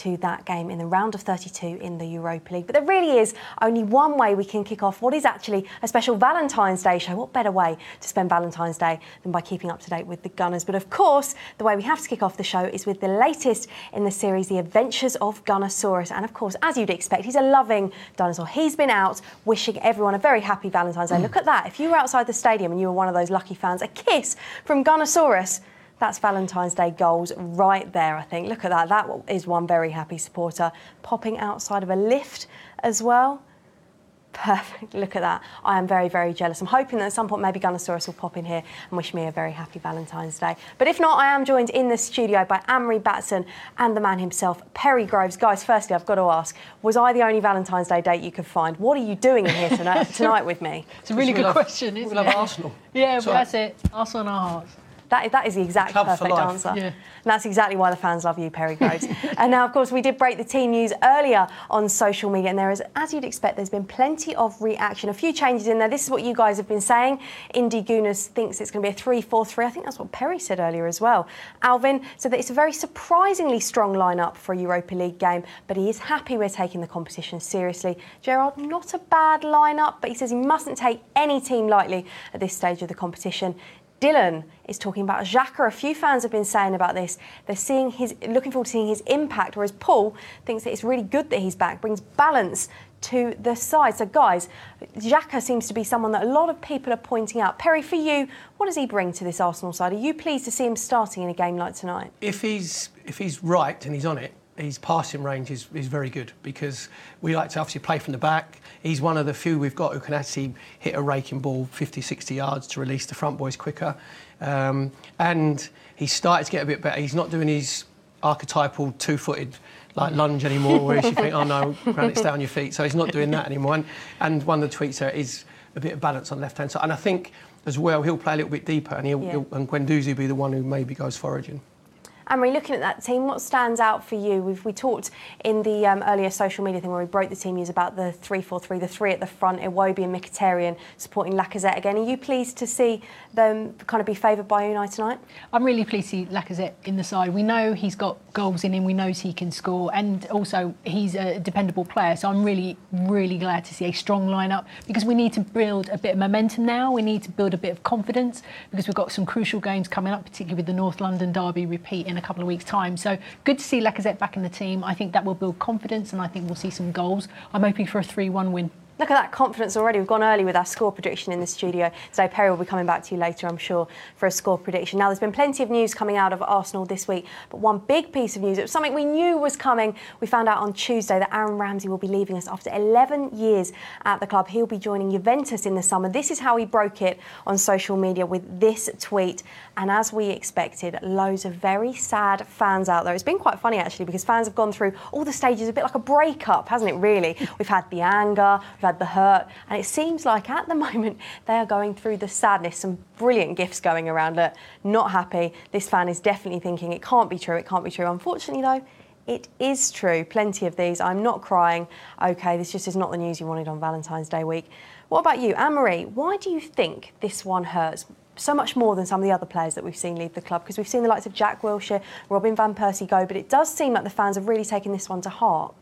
to that game in the round of 32 in the Europa League. But there really is only one way we can kick off what is actually a special Valentine's Day show. What better way to spend Valentine's Day than by keeping up to date with the Gunners? But of course, the way we have to kick off the show is with the latest in the series, The Adventures of Gunnersaurus. And of course, as you'd expect, he's a loving dinosaur. He's been out wishing everyone a very happy Valentine's Day. Look at that. If you were outside the stadium and you were one of those lucky fans, a kiss from Gunnersaurus. That's Valentine's Day goals right there, I think. Look at that. That is one very happy supporter. Popping outside of a lift as well. Perfect. Look at that. I am very, very jealous. I'm hoping that at some point maybe Gunnersaurus will pop in here and wish me a very happy Valentine's Day. But if not, I am joined in the studio by Anne-Marie Batson and the man himself, Perry Groves. Guys, firstly, I've got to ask, was I the only Valentine's Day date you could find? What are you doing in here tonight with me? It's a really good question, isn't it? We love Arsenal. Yeah, well, that's it. Arsenal in our hearts. That is the exact perfect answer. Yeah. And that's exactly why the fans love you, Perry Groves. And now, of course, we did break the team news earlier on social media, and there is, as you'd expect, there's been plenty of reaction. A few changes in there. This is what you guys have been saying. Indy Gunas thinks it's going to be a 3-4-3. I think that's what Perry said earlier as well. Alvin said that it's a very surprisingly strong lineup for a Europa League game, but he is happy we're taking the competition seriously. Gerard, not a bad lineup, but he says he mustn't take any team lightly at this stage of the competition. Dylan is talking about Xhaka. A few fans have been saying about this. They're looking forward to seeing his impact, whereas Paul thinks that it's really good that he's back, brings balance to the side. So, guys, Xhaka seems to be someone that a lot of people are pointing out. Perry, for you, what does he bring to this Arsenal side? Are you pleased to see him starting in a game like tonight? If he's right and he's on it, his passing range is very good, because we like to obviously play from the back. He's one of the few we've got who can actually hit a raking ball 50, 60 yards to release the front boys quicker. And he's started to get a bit better. He's not doing his archetypal two-footed lunge anymore, where you think, oh no, Granite, stay on your feet. So he's not doing that anymore. And one of the tweaks there is a bit of balance on the left-hand side. And I think as well, he'll play a little bit deeper, and and Guendouzi will be the one who maybe goes foraging. Anne-Marie, looking at that team, what stands out for you? We talked in the earlier social media thing where we broke the team news about the 3-4-3, the three at the front, Iwobi and Mkhitaryan supporting Lacazette again. Are you pleased to see them kind of be favoured by Unai tonight? I'm really pleased to see Lacazette in the side. We know he's got goals in him, we know he can score, and also he's a dependable player. So I'm really, really glad to see a strong lineup, because we need to build a bit of momentum now. We need to build a bit of confidence, because we've got some crucial games coming up, particularly with the North London derby repeat in a couple of weeks' time. So good to see Lacazette back in the team. I think that will build confidence, and I think we'll see some goals. I'm hoping for a 3-1 win. Look at that confidence already. We've gone early with our score prediction in the studio. So Perry will be coming back to you later, I'm sure, for a score prediction. Now, there's been plenty of news coming out of Arsenal this week, but one big piece of news, it was something we knew was coming. We found out on Tuesday that Aaron Ramsey will be leaving us after 11 years at the club. He'll be joining Juventus in the summer. This is how he broke it on social media with this tweet. And as we expected, loads of very sad fans out there. It's been quite funny, actually, because fans have gone through all the stages, a bit like a breakup, hasn't it, really? We've had the anger, we've had the hurt, and it seems like at the moment they are going through the sadness. Some brilliant gifs going around. Look, not happy. This fan is definitely thinking it can't be true, it can't be true. Unfortunately, though, it is true. Plenty of these. I'm not crying. OK, this just is not the news you wanted on Valentine's Day week. What about you, Anne-Marie? Why do you think this one hurts so much more than some of the other players that we've seen leave the club? Because we've seen the likes of Jack Wilshere, Robin van Persie go, but it does seem like the fans have really taken this one to heart.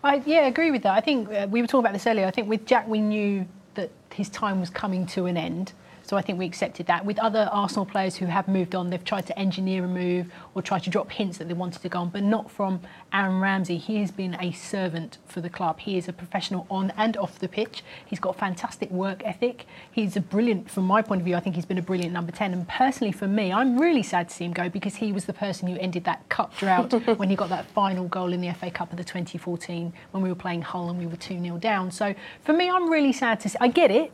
I agree with that. I think we were talking about this earlier. I think with Jack, we knew that his time was coming to an end. So I think we accepted that. With other Arsenal players who have moved on, they've tried to engineer a move or try to drop hints that they wanted to go on, but not from Aaron Ramsey. He has been a servant for the club. He is a professional on and off the pitch. He's got fantastic work ethic. He's a brilliant, from my point of view, I think he's been a brilliant number 10. And personally for me, I'm really sad to see him go, because he was the person who ended that cup drought when he got that final goal in the FA Cup of the 2014 when we were playing Hull and we were 2-0 down. So for me, I'm really sad to see. I get it.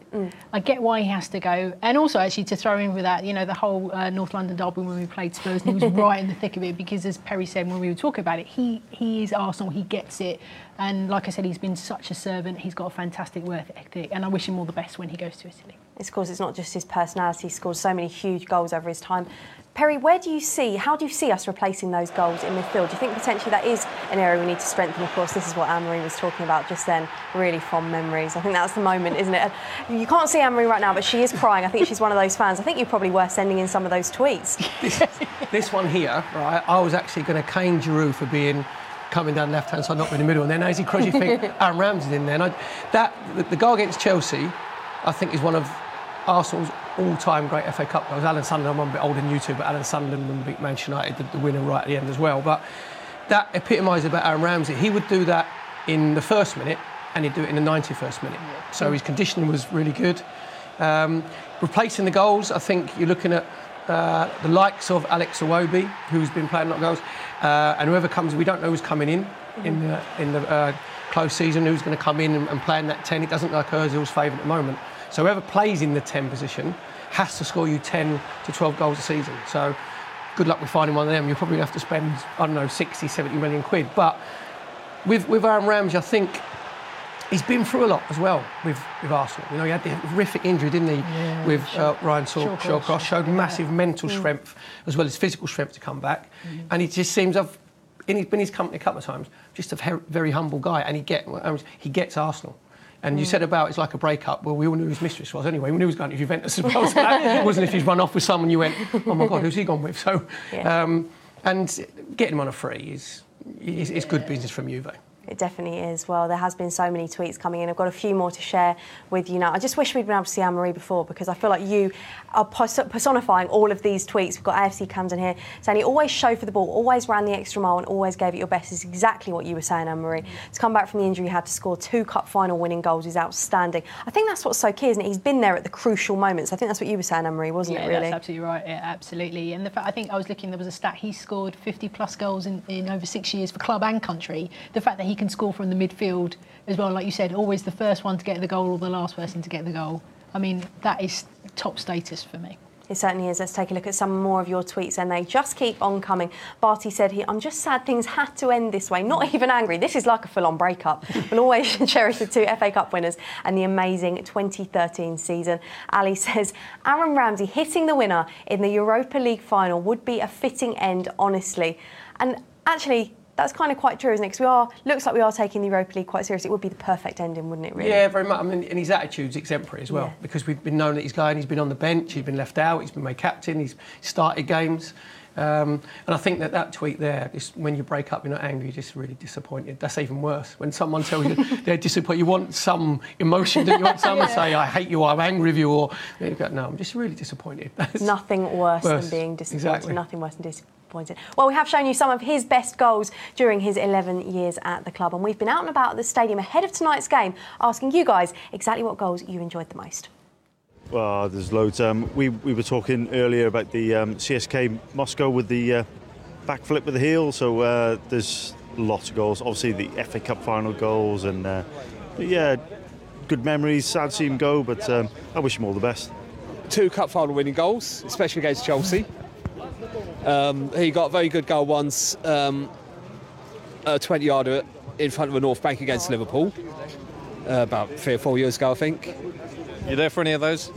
I get why he has to go. And also, actually, to throw in with that, you know, the whole North London derby when we played Spurs, and he was right in the thick of it, because as Perry said when we were talking about it, he is Arsenal, he gets it. And like I said, he's been such a servant. He's got a fantastic work ethic, and I wish him all the best when he goes to Italy. Of course, it's not just his personality. He scored so many huge goals over his time. Perry, how do you see us replacing those goals in midfield? Do you think potentially that is an area we need to strengthen? Of course, this is what Anne-Marie was talking about just then. Really fond memories. I think that's the moment, isn't it? You can't see Anne-Marie right now, but she is crying. I think she's one of those fans. I think you probably were sending in some of those tweets. This one here, right, I was actually going to cane Giroud for being coming down the left-hand side, not in the middle, and then as he crosses, you think Aaron Ramsey's in there. And the goal against Chelsea, I think, is one of Arsenal's all-time great FA Cup goals. Alan Sunderland, I'm a bit older than you two, but Alan Sunderland when beat Manchester United, the winner right at the end as well. But that epitomises about Aaron Ramsey. He would do that in the first minute, and he'd do it in the 91st minute. So his conditioning was really good. Replacing the goals, I think you're looking at the likes of Alex Iwobi, who's been playing a lot of goals, and whoever comes, we don't know who's coming in the close season, who's going to come in and play in that 10. It doesn't look like Ozil's favourite at the moment. So whoever plays in the 10 position has to score you 10 to 12 goals a season. So good luck with finding one of them. You'll probably have to spend, I don't know, 60, 70 million quid. But with Aaron Ramsey, I think he's been through a lot as well with Arsenal. You know, he had the horrific injury, didn't he, with Ryan Shawcross. Showed massive mental strength as well as physical strength to come back. And he just seems, been in his company a couple of times, just a very humble guy. And he gets Arsenal. And you said about it's like a breakup. Well, we all knew who his mistress was anyway. We knew he was going to Juventus as well. So that wasn't if he's run off with someone you went, oh my God, who's he gone with? So, and getting him on a free is good business from Juve. It definitely is. Well, there has been so many tweets coming in. I've got a few more to share with you now. I just wish we'd been able to see Anne-Marie before, because I feel like you are personifying all of these tweets. We've got AFC Camden here saying you always show for the ball, always ran the extra mile and always gave it your best. Is exactly what you were saying, Anne-Marie. To come back from the injury you had to score 2 cup final winning goals is outstanding. I think that's what's so key, isn't it? He's been there at the crucial moments. I think that's what you were saying, Anne-Marie, wasn't it, really? That's absolutely right. Yeah, absolutely. And the fact, I think I was looking, there was a stat, he scored 50+ goals in over 6 years for club and country. The fact that he can score from the midfield as well, like you said, always the first one to get the goal or the last person to get the goal. I mean, that is top status for me. It certainly is. Let's take a look at some more of your tweets, and they just keep on coming. Barty said, I'm just sad things had to end this way. Not even angry. This is like a full-on breakup. We'll always cherish the 2 FA Cup winners and the amazing 2013 season. Ali says, Aaron Ramsey hitting the winner in the Europa League final would be a fitting end, honestly. And actually, that's kind of quite true, isn't it? Because looks like we are taking the Europa League quite seriously. It would be the perfect ending, wouldn't it, really? Yeah, very much. I mean, and his attitude's exemplary as well, because we've been known that he's going, he's been on the bench, he's been left out, he's been made captain, he's started games. And I think that tweet there, when you break up, you're not angry, you're just really disappointed. That's even worse. When someone tells you they're disappointed, you want some emotion, don't you? Want someone to say, I hate you, or I'm angry with you, or you go, no, I'm just really disappointed. That's nothing worse than being disappointed. Exactly. Nothing worse than disappointed. Well, we have shown you some of his best goals during his 11 years at the club, and we've been out and about at the stadium ahead of tonight's game asking you guys exactly what goals you enjoyed the most. Well, there's loads. We were talking earlier about the CSK Moscow with the backflip with the heel, so there's lots of goals. Obviously the FA Cup final goals, and yeah, good memories. Sad to see him go, but I wish him all the best. 2 cup final winning goals, especially against Chelsea. He got a very good goal once, a 20-yarder in front of the North Bank against Liverpool, about 3 or 4 years ago, I think. You there for any of those?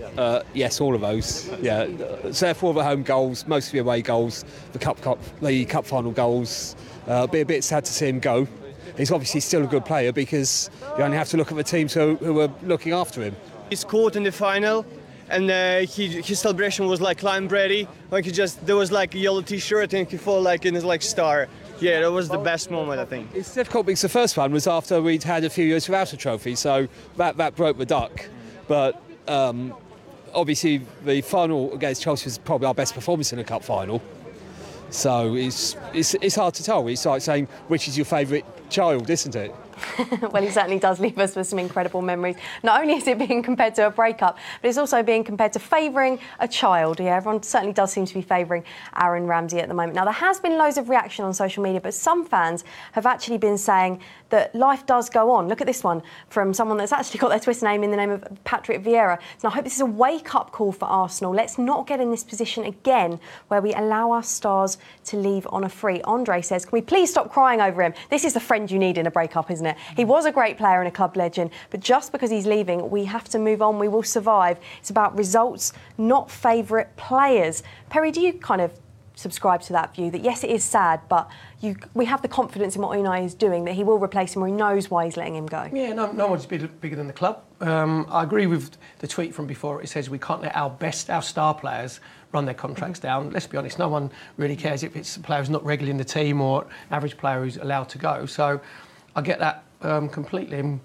Yes, all of those. Yeah, so therefore the home goals, most of the away goals, the cup final goals. Be a bit sad to see him go. He's obviously still a good player, because you only have to look at the teams who are looking after him. He scored in the final, and his celebration was like Lion Brady. Like there was like a yellow T-shirt, and he felt like in his like star. Yeah, that was the best moment, I think. It's difficult because the first one was after we'd had a few years without a trophy, so that broke the duck. But obviously the final against Chelsea was probably our best performance in a cup final. So it's hard to tell. It's like saying which is your favourite child, isn't it? Well, he certainly does leave us with some incredible memories. Not only is it being compared to a breakup, but it's also being compared to favouring a child. Yeah, everyone certainly does seem to be favouring Aaron Ramsey at the moment. Now, there has been loads of reaction on social media, but some fans have actually been saying that life does go on. Look at this one from someone that's actually got their Twitter name in the name of Patrick Vieira. So I hope this is a wake-up call for Arsenal. Let's not get in this position again where we allow our stars to leave on a free. Andre says, can we please stop crying over him? This is the friend you need in a breakup, isn't it? He was a great player and a club legend, but just because he's leaving, we have to move on. We will survive. It's about results, not favourite players. Perry, do you kind of subscribe to that view that yes, it is sad, but we have the confidence in what Unai is doing that he will replace him, or he knows why he's letting him go. Yeah, no one's bigger than the club. I agree with the tweet from before. It says we can't let our star players run their contracts down. Let's be honest, no one really cares if it's a player who's not regularly in the team or an average player who's allowed to go. So I get that completely. And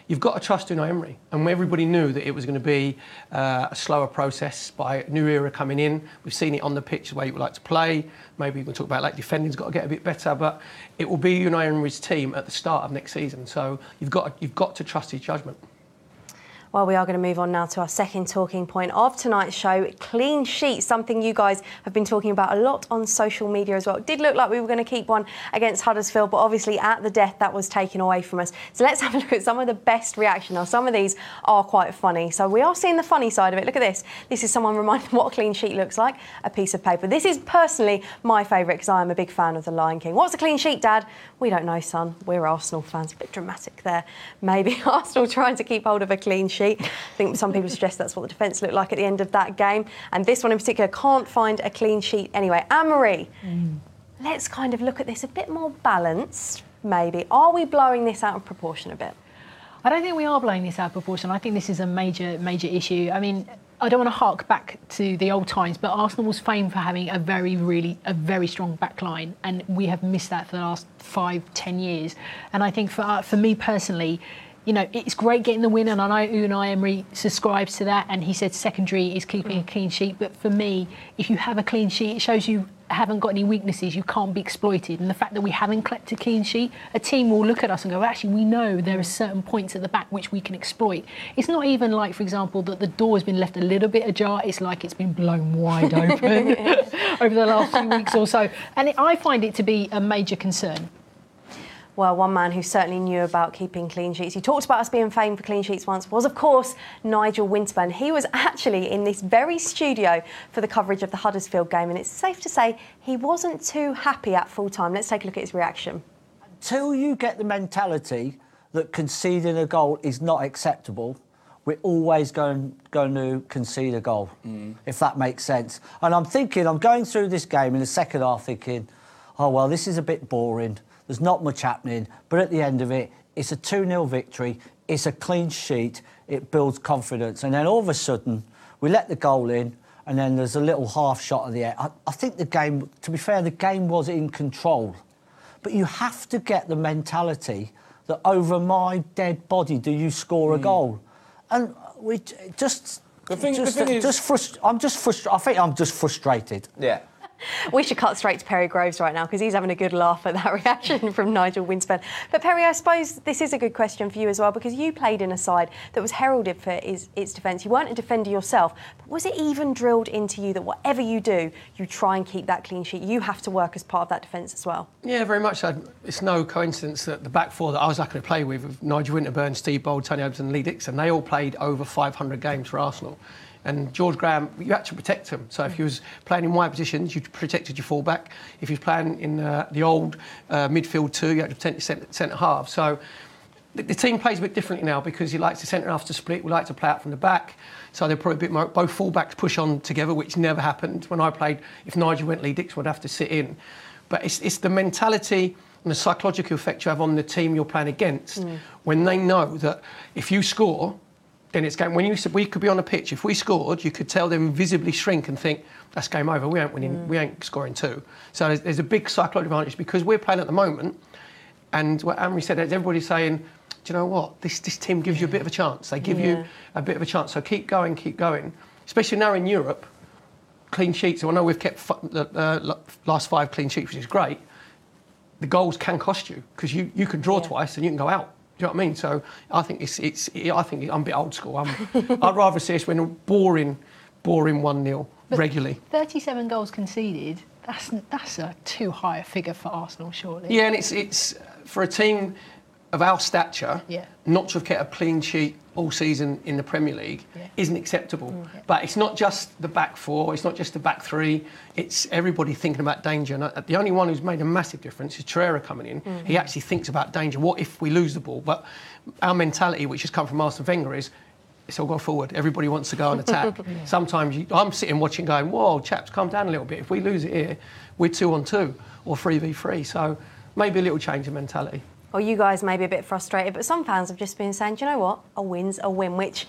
you've got to trust Unai Emery. And everybody knew that it was going to be a slower process by a new era coming in. We've seen it on the pitch, the way he would like to play. Maybe we can talk about like defending's got to get a bit better, but it will be Unai Emery's team at the start of next season. So you've got to trust his judgment. Well, we are going to move on now to our second talking point of tonight's show, clean sheets, something you guys have been talking about a lot on social media as well. It did look like we were going to keep one against Huddersfield, but obviously at the death that was taken away from us. So let's have a look at some of the best reaction. Now, some of these are quite funny. So we are seeing the funny side of it. Look at this. This is someone reminding what a clean sheet looks like, a piece of paper. This is personally my favourite because I am a big fan of The Lion King. What's a clean sheet, Dad? We don't know, son. We're Arsenal fans. A bit dramatic there. Maybe Arsenal trying to keep hold of a clean sheet. I think some people suggest that's what the defence looked like at the end of that game. And this one in particular can't find a clean sheet anyway. Anne-Marie, let's kind of look at this a bit more balanced, maybe. Are we blowing this out of proportion a bit? I don't think we are blowing this out of proportion. I think this is a major issue. I mean, I don't want to hark back to the old times, but Arsenal was famed for having a very strong back line, and we have missed that for the last 5-10 years. And I think for me personally, you know, it's great getting the win, and I know Unai Emery subscribes to that, and he said secondary is keeping a clean sheet. But for me, if you have a clean sheet, it shows you haven't got any weaknesses, you can't be exploited. And the fact that we haven't kept a clean sheet, a team will look at us and go, actually, we know there are certain points at the back which we can exploit. It's not even like, for example, that the door has been left a little bit ajar. It's like it's been blown wide open over the last few weeks or so. And I find it to be a major concern. Well, one man who certainly knew about keeping clean sheets, he talked about us being famed for clean sheets once, was, of course, Nigel Winterburn. He was actually in this very studio for the coverage of the Huddersfield game, and it's safe to say he wasn't too happy at full time. Let's take a look at his reaction. Until you get the mentality that conceding a goal is not acceptable, we're always going to concede a goal, if that makes sense. And I'm going through this game in the second half thinking, oh, well, this is a bit boring. There's not much happening, but at the end of it, it's a 2-0 victory, it's a clean sheet, it builds confidence. And then all of a sudden, we let the goal in, and then there's a little half shot at the end. I think the game, to be fair, the game was in control. But you have to get the mentality that over my dead body do you score a goal. And we just... I'm just frustrated. Yeah. We should cut straight to Perry Groves right now because he's having a good laugh at that reaction from Nigel Winterburn. But Perry, I suppose this is a good question for you as well because you played in a side that was heralded for its defence. You weren't a defender yourself, but was it even drilled into you that whatever you do, you try and keep that clean sheet? You have to work as part of that defence as well. Yeah, very much so. It's no coincidence that the back four that I was lucky to play with Nigel Winterburn, Steve Bold, Tony Adams and Lee Dixon, they all played over 500 games for Arsenal. And George Graham, you had to protect him. So if he was playing in wide positions, you protected your full-back. If he was playing in the old midfield two, you had to protect your centre-half. So the team plays a bit differently now because he likes the centre-half to split. We like to play out from the back. So they're probably a bit more... Both full-backs push on together, which never happened. When I played, if Nigel went, Lee Dixon would have to sit in. But it's the mentality and the psychological effect you have on the team you're playing against when they know that if you score... then it's game. When you said we could be on a pitch, if we scored, you could tell them visibly shrink and think, that's game over, we ain't winning, we ain't scoring two. So there's a big psychological advantage because we're playing at the moment, and what Anne-Marie said, everybody's saying, do you know what, this team gives you a bit of a chance. They give you a bit of a chance, so keep going. Especially now in Europe, clean sheets, I know we've kept the last 5 clean sheets, which is great. The goals can cost you because you can draw twice and you can go out. Do you know what I mean? So I think I think I'm a bit old school. I'd rather see us win a boring 1-0 regularly. 37 goals conceded. That's a too high a figure for Arsenal, surely. Yeah, and it's for a team of our stature, not to have kept a clean sheet all season in the Premier League isn't acceptable. But it's not just the back four, it's not just the back three, it's everybody thinking about danger. And the only one who's made a massive difference is Torreira coming in. He actually thinks about danger. What if we lose the ball? But our mentality, which has come from Arsene Wenger, is it's all gone forward. Everybody wants to go and attack. Sometimes I'm sitting watching going, whoa, chaps, calm down a little bit. If we lose it here, we're 2-on-2 or 3v3. So maybe a little change in mentality. Well, you guys may be a bit frustrated, but some fans have just been saying, do you know what? A win's a win, which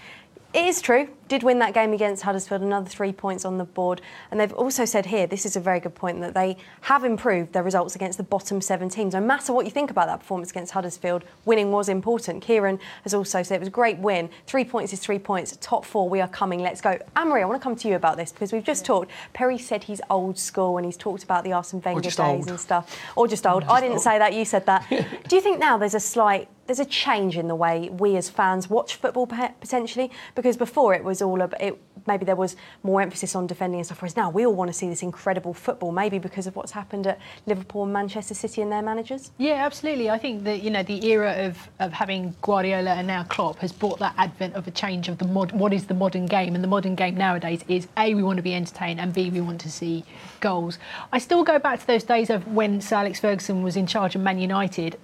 it is true. Did win that game against Huddersfield, another 3 points on the board. And they've also said here, this is a very good point, that they have improved their results against the bottom 7 teams. No matter what you think about that performance against Huddersfield, winning was important. Kieran has also said it was a great win. 3 points is 3 points. Top 4, we are coming. Let's go. Anne-Marie, I want to come to you about this because we've just talked. Perry said he's old school and he's talked about the Arsene Wenger days and stuff. Or just old. I didn't say that. You said that. Do you think now there's a change in the way we as fans watch football potentially? Because before it was all about maybe there was more emphasis on defending and stuff, whereas now we all want to see this incredible football, maybe because of what's happened at Liverpool and Manchester City and their managers? Yeah, absolutely. I think that, the era of having Guardiola and now Klopp has brought that advent of a change of what is the modern game, and the modern game nowadays is A, we want to be entertained, and B, we want to see goals. I still go back to those days of when Sir Alex Ferguson was in charge of Man United.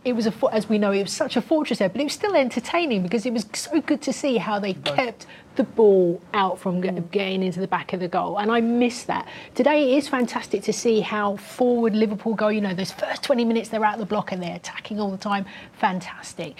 It was, as we know, it was such a fortress there, but it was still entertaining because it was so good to see how they kept the ball out from getting into the back of the goal. And I miss that. Today it is fantastic to see how forward Liverpool go. Those first 20 minutes they're out the block and they're attacking all the time. Fantastic.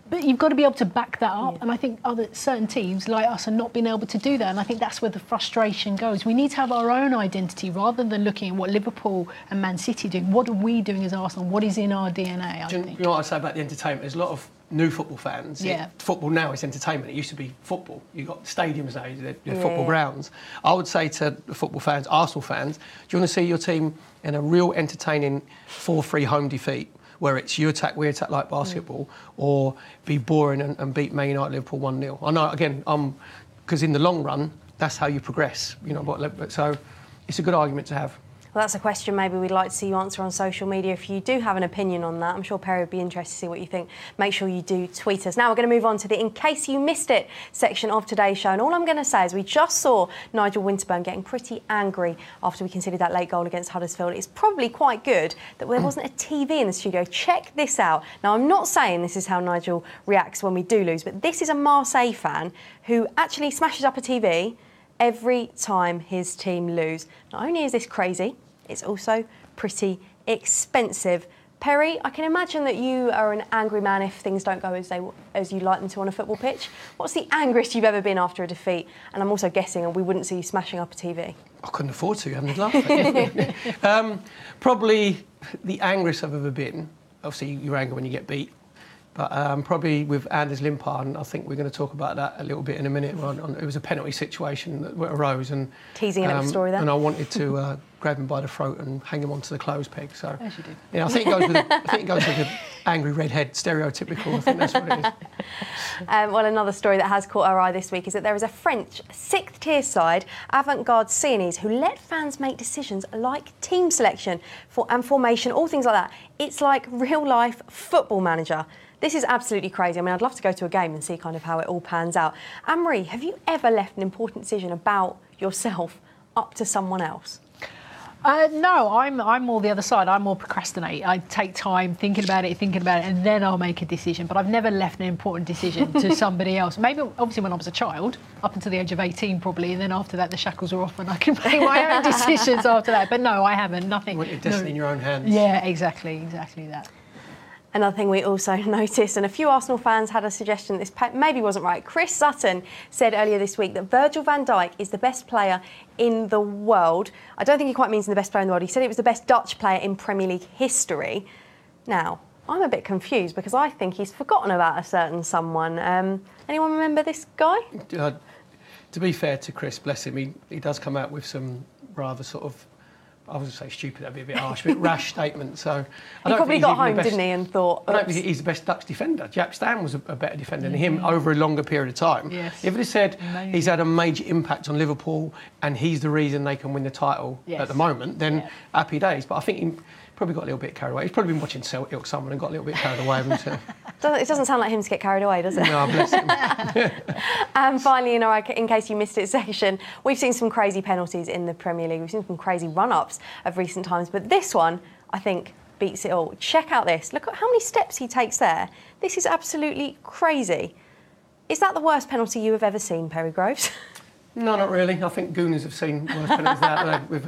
But you've got to be able to back that up. And I think certain teams like us are not being able to do that. And I think that's where the frustration goes. We need to have our own identity rather than looking at what Liverpool and Man City do. What are we doing as Arsenal? What is in our DNA, You know what I say about the entertainment? There's a lot of new football fans. Yeah. Football now is entertainment. It used to be football. You've got stadiums now, they're football grounds. I would say to the football fans, Arsenal fans, do you want to see your team in a real entertaining 4-3 home defeat, where it's you attack, we attack like basketball, or be boring and beat Man United, Liverpool 1-0? I know, again, because in the long run, that's how you progress. So it's a good argument to have. Well, that's a question maybe we'd like to see you answer on social media. If you do have an opinion on that, I'm sure Perry would be interested to see what you think. Make sure you do tweet us. Now we're going to move on to the In Case You Missed It section of today's show. And all I'm going to say is we just saw Nigel Winterburn getting pretty angry after we considered that late goal against Huddersfield. It's probably quite good that there wasn't a TV in the studio. Check this out. Now, I'm not saying this is how Nigel reacts when we do lose, but this is a Marseille fan who actually smashes up a TV every time his team lose. Not only is this crazy, it's also pretty expensive. Perry, I can imagine that you are an angry man if things don't go as you like them to on a football pitch. What's the angriest you've ever been after a defeat? And I'm also guessing we wouldn't see you smashing up a TV. I couldn't afford to, having laughed. Probably the angriest I've ever been. Obviously, you're angry when you get beat. But probably with Anders Limpar, and I think we're going to talk about that a little bit in a minute. It was a penalty situation that arose, and teasing a little story there. And I wanted to grab him by the throat and hang him onto the clothes peg. So, as you did. Yeah, I think it goes with the angry redhead, stereotypical. I think that's what it is. Well, another story that has caught our eye this week is that there is a French 6th tier side, Avant-Garde Sienese, who let fans make decisions like team selection and formation, all things like that. It's like real life Football Manager. This is absolutely crazy. I mean, I'd love to go to a game and see kind of how it all pans out. Anne-Marie, have you ever left an important decision about yourself up to someone else? No, I'm more the other side. I'm more procrastinate. I take time thinking about it, and then I'll make a decision. But I've never left an important decision to somebody else. Maybe, obviously, when I was a child, up until the age of 18 probably, and then after that the shackles are off and I can make my own decisions after that. But no, I haven't. Nothing. You want your destiny in your own hands. Yeah, exactly that. Another thing we also noticed, and a few Arsenal fans had a suggestion this maybe wasn't right. Chris Sutton said earlier this week that Virgil van Dijk is the best player in the world. I don't think he quite means the best player in the world. He said it was the best Dutch player in Premier League history. Now, I'm a bit confused because I think he's forgotten about a certain someone. Anyone remember this guy? To be fair to Chris, bless him, he does come out with some rather sort of, I was going to say stupid, that'd be a bit harsh, a bit rash statement. So he probably got home, didn't he, and thought, I don't think he's the best Dutch defender. Jaap Stam was a better defender than him over a longer period of time. Yes. If it said he's had a major impact on Liverpool and he's the reason they can win the title at the moment, then happy days. But I think he probably got a little bit carried away. He's probably been watching Celtic someone and got a little bit carried away. It doesn't sound like him to get carried away, does it? No, bless him. And finally, in our In Case You Missed It section, we've seen some crazy penalties in the Premier League. We've seen some crazy run-ups of recent times, but this one, I think, beats it all. Check out this. Look at how many steps he takes there. This is absolutely crazy. Is that the worst penalty you have ever seen, Perry Groves? No, not really. I think Gooners have seen worse penalties than that with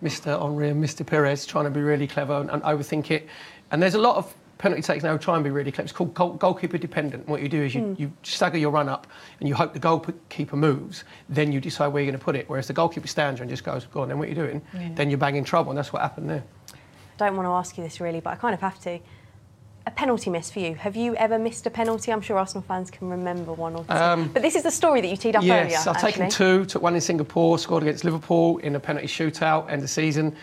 Mr. Henry and Mr. Perez trying to be really clever and overthink it. And there's a lot of penalty takes now try and be really clever. It's called goalkeeper dependent. What you do is you stagger your run up and you hope the goalkeeper moves, then you decide where you're going to put it. Whereas the goalkeeper stands there and just goes, go on, then what are you doing? Yeah. Then you're banging trouble, and that's what happened there. I don't want to ask you this really, but I kind of have to. A penalty miss for you. Have you ever missed a penalty? I'm sure Arsenal fans can remember one or two. But this is the story that you teed up earlier. Yes, I've taken two. Took one in Singapore, scored against Liverpool in a penalty shootout, end of season.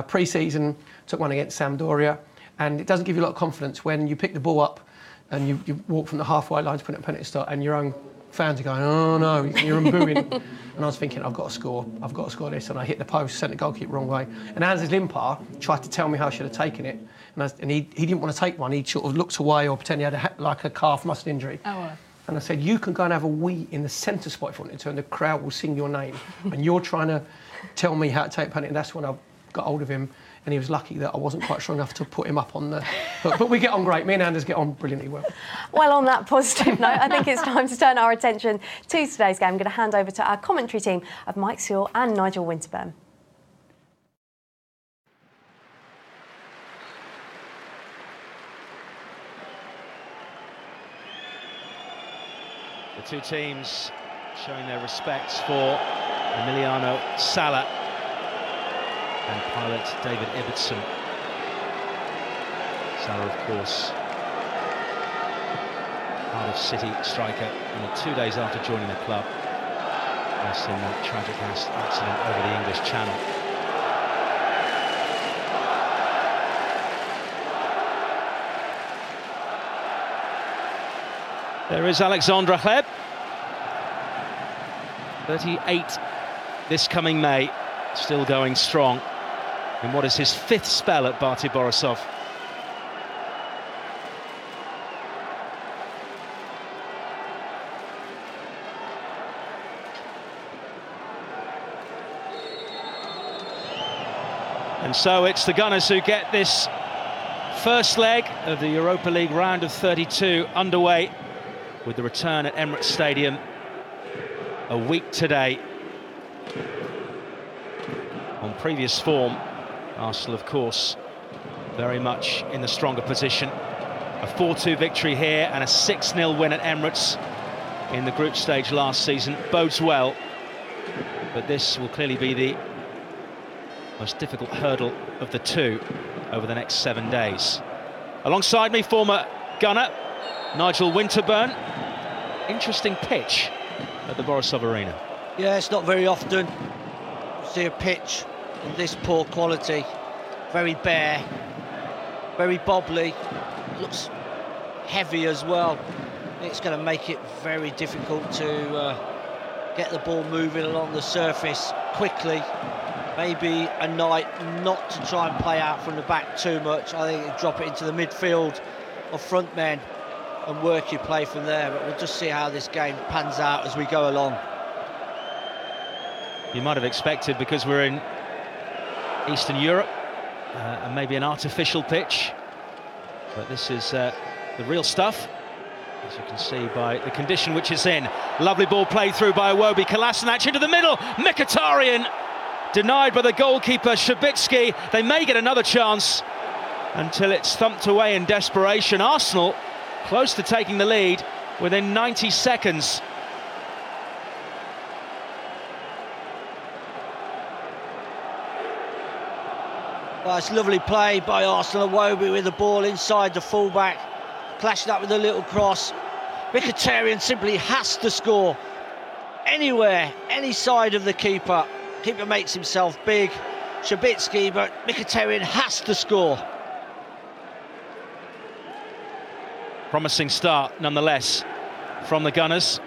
Pre-season, took one against Sampdoria. And it doesn't give you a lot of confidence when you pick the ball up and you walk from the halfway line to put it in a penalty start and your own fans are going, oh no, you're booing. And I was thinking, I've got to score this. And I hit the post, sent the goalkeeper wrong way. And Hans Limpar tried to tell me how I should have taken it. And he didn't want to take one. He sort of looked away or pretend he had like a calf muscle injury. Oh, right. And I said, you can go and have a wee in the centre spot if you wanted to, and the crowd will sing your name. And you're trying to tell me how to take a penalty. And that's when I got hold of him. And he was lucky that I wasn't quite strong enough to put him up on the... But we get on great. Me and Anders get on brilliantly well. Well, on that positive note, I think it's time to turn our attention to today's game. I'm going to hand over to our commentary team of Mike Sewell and Nigel Winterburn. The two teams showing their respects for Emiliano Sala and pilot David Ibbotson. Salah, of course, Cardiff City striker, only 2 days after joining the club, lost in that tragic accident over the English Channel. There is Alexandre Hleb, 38 this coming May, still going strong in what is his 5th spell at Bate Borisov. And so it's the Gunners who get this first leg of the Europa League round of 32 underway, with the return at Emirates Stadium a week today. On previous form, Arsenal, of course, very much in the stronger position. A 4-2 victory here and a 6-0 win at Emirates in the group stage last season bodes well. But this will clearly be the most difficult hurdle of the two over the next 7 days. Alongside me, former Gunner Nigel Winterburn. Interesting pitch at the Borisov Arena. Yeah, it's not very often you see a pitch of this poor quality. Very bare, very bobbly, looks heavy as well. It's going to make it very difficult to get the ball moving along the surface quickly. Maybe a night not to try and play out from the back too much. I think you drop it into the midfield of front men and work your play from there. But we'll just see how this game pans out as we go along. You might have expected, because we're in Eastern Europe, and maybe an artificial pitch. But this is the real stuff, as you can see by the condition which it's in. Lovely ball played through by Iwobi. Kolasinac into the middle. Mkhitaryan denied by the goalkeeper Shabitsky. They may get another chance until it's thumped away in desperation. Arsenal close to taking the lead within 90 seconds. Well, it's lovely play by Arsenal. Iwobi with the ball inside the fullback, clashing up with a little cross. Mkhitaryan simply has to score anywhere, any side of the keeper. Keeper makes himself big, Shabitsky, but Mkhitaryan has to score. Promising start, nonetheless, from the Gunners,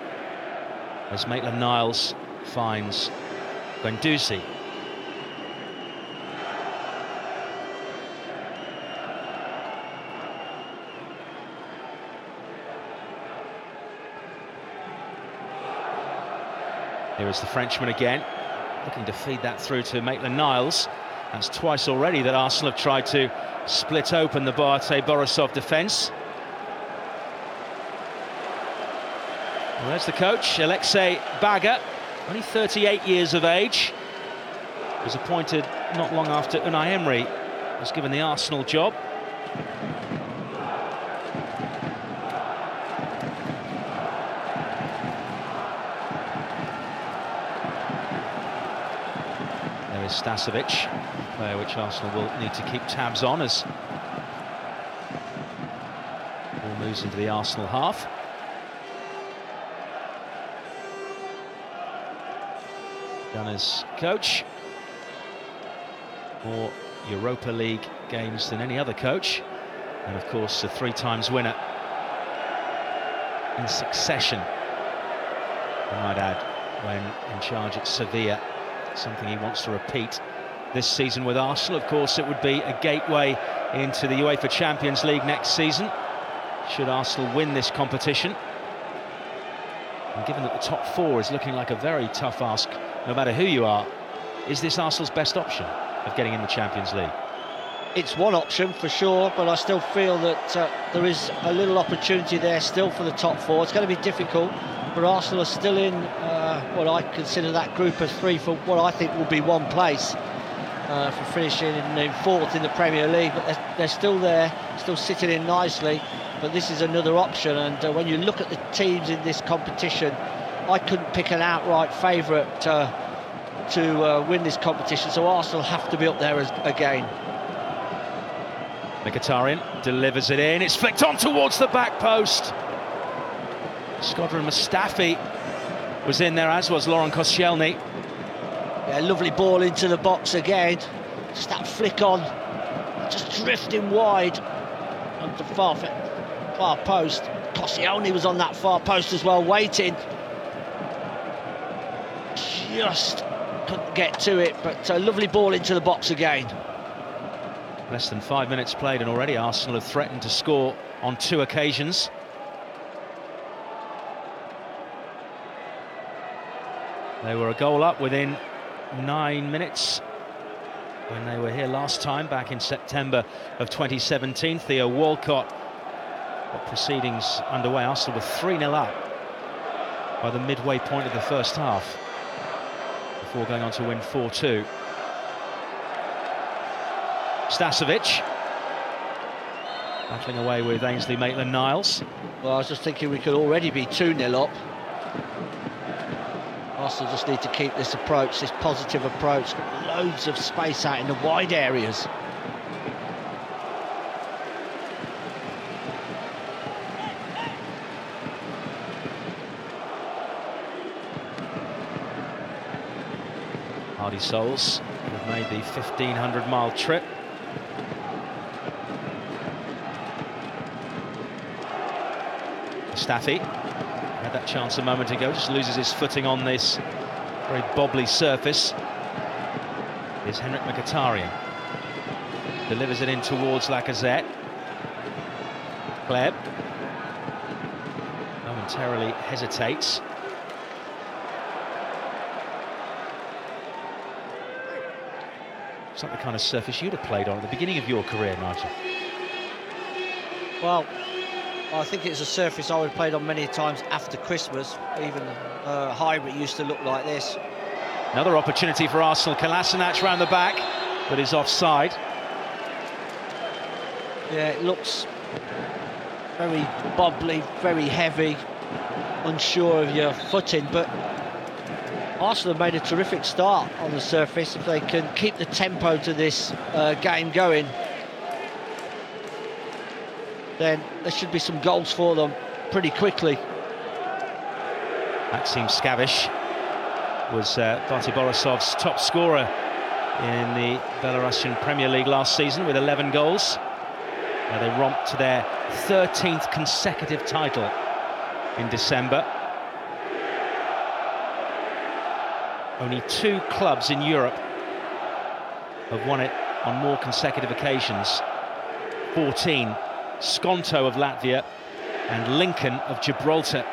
as Maitland-Niles finds Guendouzi. Here is the Frenchman again, looking to feed that through to Maitland-Niles. That's twice already that Arsenal have tried to split open the Bate Borisov defence. Well, there's the coach, Alexei Baga, only 38 years of age. Was appointed not long after Unai Emery was given the Arsenal job. There is Stasovic, a player which Arsenal will need to keep tabs on as ball moves into the Arsenal half. Gunners coach. More Europa League games than any other coach, and of course a 3 times winner in succession, I might add, when in charge at Sevilla. Something he wants to repeat this season with Arsenal. Of course, it would be a gateway into the UEFA Champions League next season, should Arsenal win this competition. And given that the top 4 is looking like a very tough ask, no matter who you are, is this Arsenal's best option of getting in the Champions League? It's one option for sure, but I still feel that there is a little opportunity there still for the top 4. It's going to be difficult, but Arsenal are still in what I consider that group of 3 for what I think will be one place for finishing in 4th in the Premier League. But they're still there, still sitting in nicely, but this is another option. And when you look at the teams in this competition, I couldn't pick an outright favourite to win this competition, so Arsenal have to be up there again. Mkhitaryan delivers it in, it's flicked on towards the back post. Shkodran Mustafi was in there, as was Laurent Koscielny. Yeah, lovely ball into the box again. Just that flick on, just drifting wide on the far post. Koscielny was on that far post as well, waiting. Just couldn't get to it, but a lovely ball into the box again. Less than 5 minutes played, and already Arsenal have threatened to score on 2 occasions. They were a goal up within 9 minutes when they were here last time, back in September of 2017. Theo Walcott got proceedings underway. Arsenal were 3-0 up by the midway point of the first half, before going on to win 4-2. Stasovic battling away with Ainsley Maitland-Niles. Well, I was just thinking we could already be 2-0 up. Arsenal just need to keep this approach, this positive approach. Loads of space out in the wide areas. Hardy Souls have made the 1,500-mile trip. Mustafi had that chance a moment ago, just loses his footing on this very bobbly surface. Here's Henrik Mkhitaryan. Delivers it in towards Lacazette. Kleb momentarily hesitates. It's not the kind of surface you'd have played on at the beginning of your career, Nigel. Well, I think it's a surface I would have played on many times after Christmas. Even Highbury used to look like this. Another opportunity for Arsenal. Kolasinac round the back, but is offside. Yeah, it looks very bobbly, very heavy, unsure of your footing, but Arsenal have made a terrific start on the surface. If they can keep the tempo to this game going, then there should be some goals for them pretty quickly. Maxim Skavish was Bate Borisov's top scorer in the Belarusian Premier League last season with 11 goals. Now they romped to their 13th consecutive title in December. Only 2 clubs in Europe have won it on more consecutive occasions. 14. Skonto of Latvia and Lincoln of Gibraltar.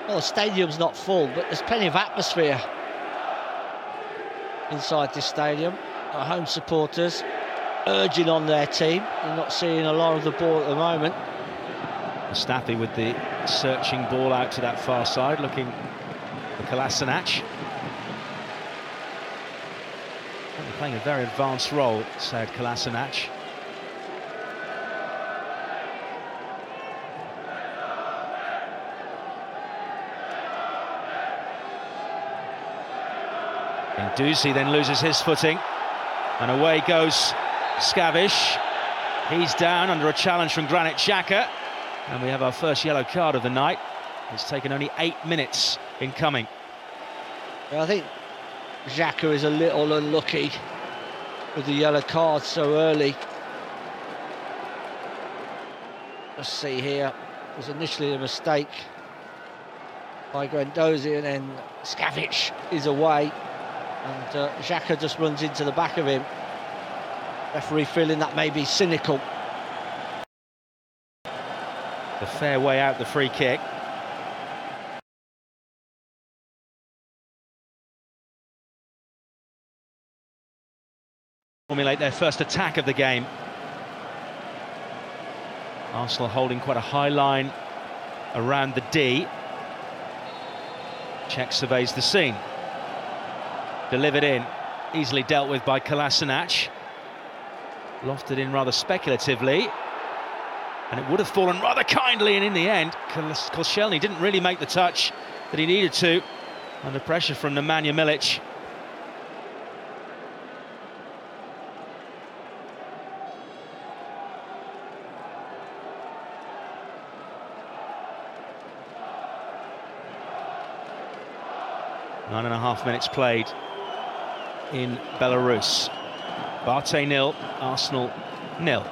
Well, the stadium's not full, but there's plenty of atmosphere inside this stadium. Our home supporters urging on their team. They're not seeing a lot of the ball at the moment. Mustafi with the searching ball out to that far side, looking for Kolasinac. Playing a very advanced role, said Kolasinac. Dusi then loses his footing, and away goes Skavish. He's down under a challenge from Granit Xhaka, and we have our first yellow card of the night. It's taken only 8 minutes in coming. I think Xhaka is a little unlucky with the yellow card so early. Let's see here. It was initially a mistake by Guendouzi, and then Skavic is away, and Xhaka just runs into the back of him. Referee feeling that may be cynical. The fair way out, the free kick. Formulate their first attack of the game. Arsenal holding quite a high line around the D. Czech surveys the scene. Delivered in, easily dealt with by Kolasinac. Lofted in rather speculatively, and it would have fallen rather kindly, and in the end Koscielny didn't really make the touch that he needed to, under pressure from Nemanja Milic. Nine and a half minutes played in Belarus. Bate 0, Arsenal 0.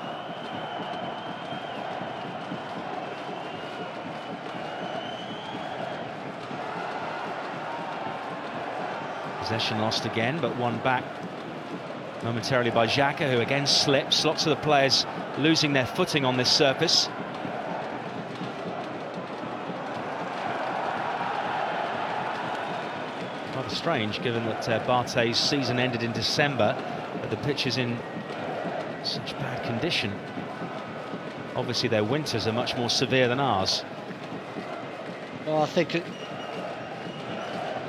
Possession lost again, but won back momentarily by Xhaka, who again slips. Lots of the players losing their footing on this surface. Rather strange, given that Bate's season ended in December, but the pitch is in such bad condition. Obviously their winters are much more severe than ours. Well, I think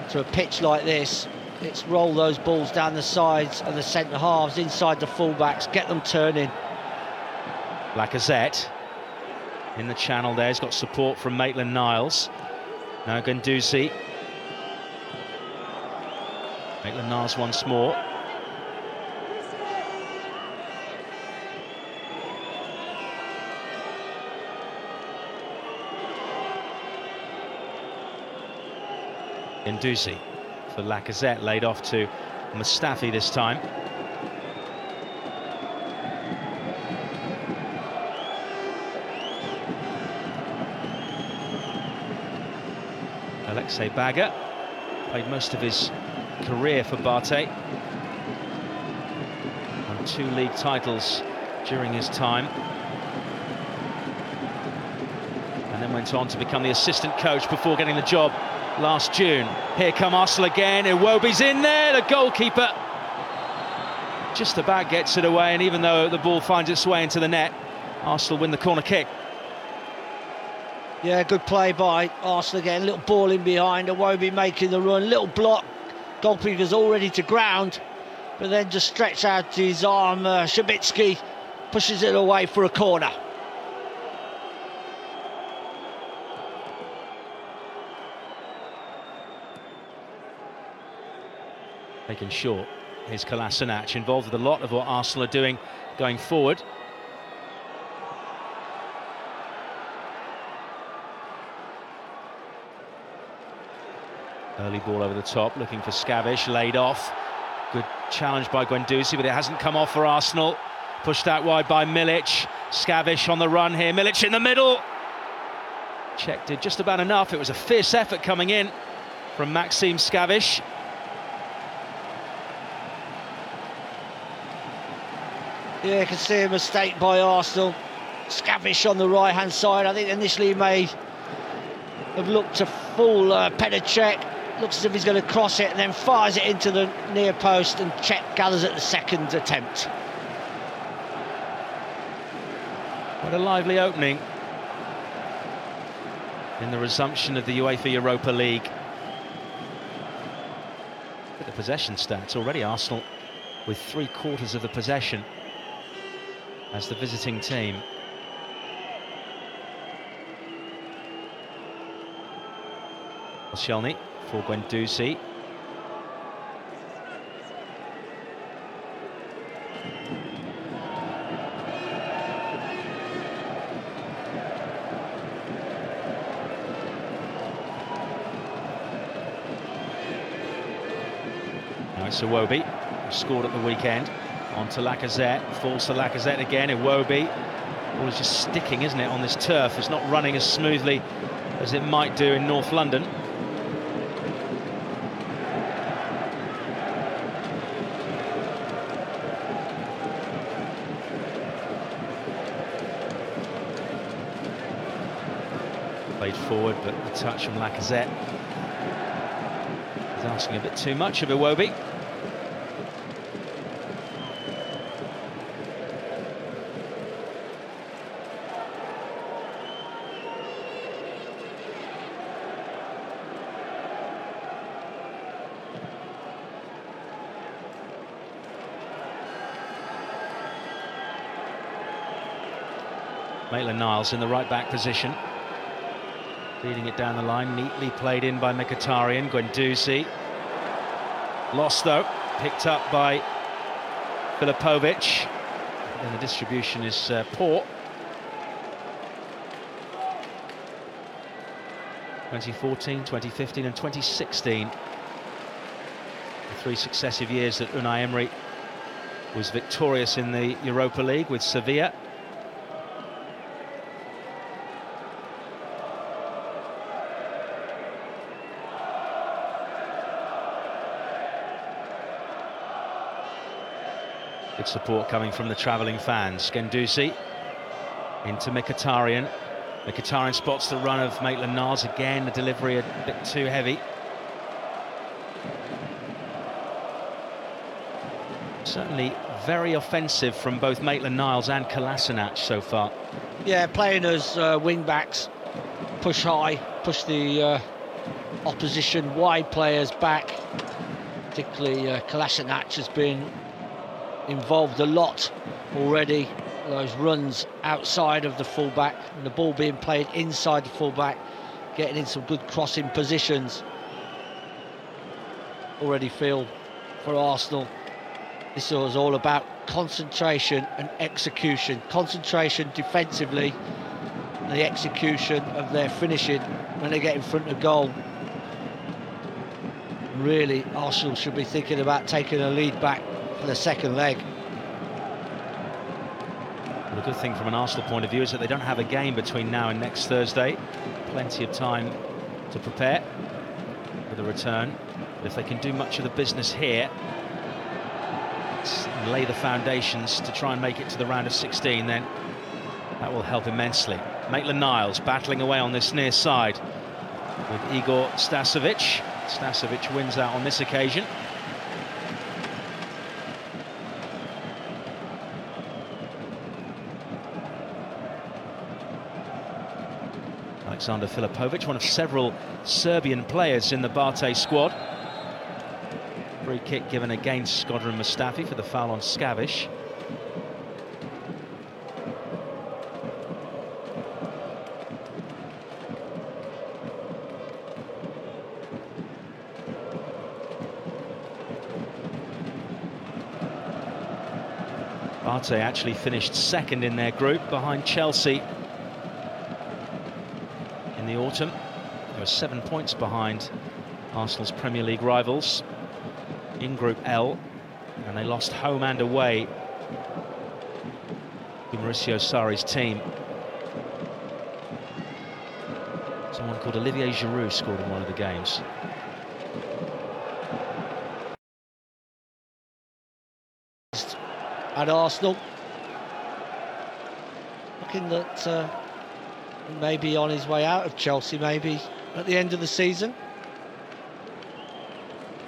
to a pitch like this, it's roll those balls down the sides and the centre halves, inside the fullbacks, get them turning. Lacazette in the channel there, he's got support from Maitland-Niles. Now Guendouzi. Maitland-Niles once more. Guendouzi for Lacazette, laid off to Mustafi this time. Alexei Baga played most of his career for Bate. Won 2 league titles during his time, and then went on to become the assistant coach before getting the job last June. Here come Arsenal again. Iwobi's in there, the goalkeeper just about gets it away, and even though the ball finds its way into the net, Arsenal win the corner kick. Yeah, good play by Arsenal again. Little ball in behind, Iwobi making the run, little block. Goalkeeper's all ready to ground, but then just stretch out his arm. Shabitsky pushes it away for a corner. Taken short. Here's Kolasinac, involved with a lot of what Arsenal are doing going forward. Early ball over the top, looking for Skavish, laid off. Good challenge by Guendouzi, but it hasn't come off for Arsenal. Pushed out wide by Milic. Skavish on the run here. Milic in the middle. Czech did just about enough. It was a fierce effort coming in from Maxim Skavish. Yeah, you can see a mistake by Arsenal. Skavish on the right-hand side. I think initially he may have looked to fool Penacek. Looks as if he's going to cross it, and then fires it into the near post, and Czech gathers at the second attempt. What a lively opening. in the resumption of the UEFA Europa League. Look at the possession stats already. Arsenal with 3/4 of the possession as the visiting team. Shelny for Guendouzi. Now it's Iwobi, who scored at the weekend. On to Lacazette, falls to Lacazette again. Iwobi. Ball is just sticking, isn't it, on this turf? It's not running as smoothly as it might do in North London. Played forward, but the touch from Lacazette is asking a bit too much of Iwobi. Maitland-Niles in the right-back position. Leading it down the line, neatly played in by Mkhitaryan. Guendouzi. Lost though, picked up by Filipovic. And the distribution is poor. 2014, 2015 and 2016. The 3 successive years that Unai Emery was victorious in the Europa League with Sevilla. Good support coming from the travelling fans. Guendouzi into Mkhitaryan. Mkhitaryan spots the run of Maitland-Niles again. The delivery a bit too heavy. Certainly very offensive from both Maitland-Niles and Kolasinac so far. Yeah, playing as wing-backs, push high, push the opposition wide players back. Particularly Kolasinac has been involved a lot already. Those runs outside of the fullback and the ball being played inside the fullback, getting in some good crossing positions. Already feel for Arsenal this was all about concentration and execution. Concentration defensively and the execution of their finishing when they get in front of goal. Really, Arsenal should be thinking about taking a lead back for the second leg. Well, the good thing from an Arsenal point of view is that they don't have a game between now and next Thursday. Plenty of time to prepare for the return. But if they can do much of the business here and lay the foundations to try and make it to the round of 16, then that will help immensely. Maitland-Niles battling away on this near side with Igor Stasovic. Stasovic wins out on this occasion. Alexander Filipovic, one of several Serbian players in the Bate squad. Free kick given against Skodran Mustafi for the foul on Skavish. Bate actually finished second in their group behind Chelsea in the autumn. They were 7 points behind Arsenal's Premier League rivals in Group L, and they lost home and away to Mauricio Sarri's team. Someone called Olivier Giroud scored in one of the games. At Arsenal, looking that maybe on his way out of Chelsea, maybe at the end of the season.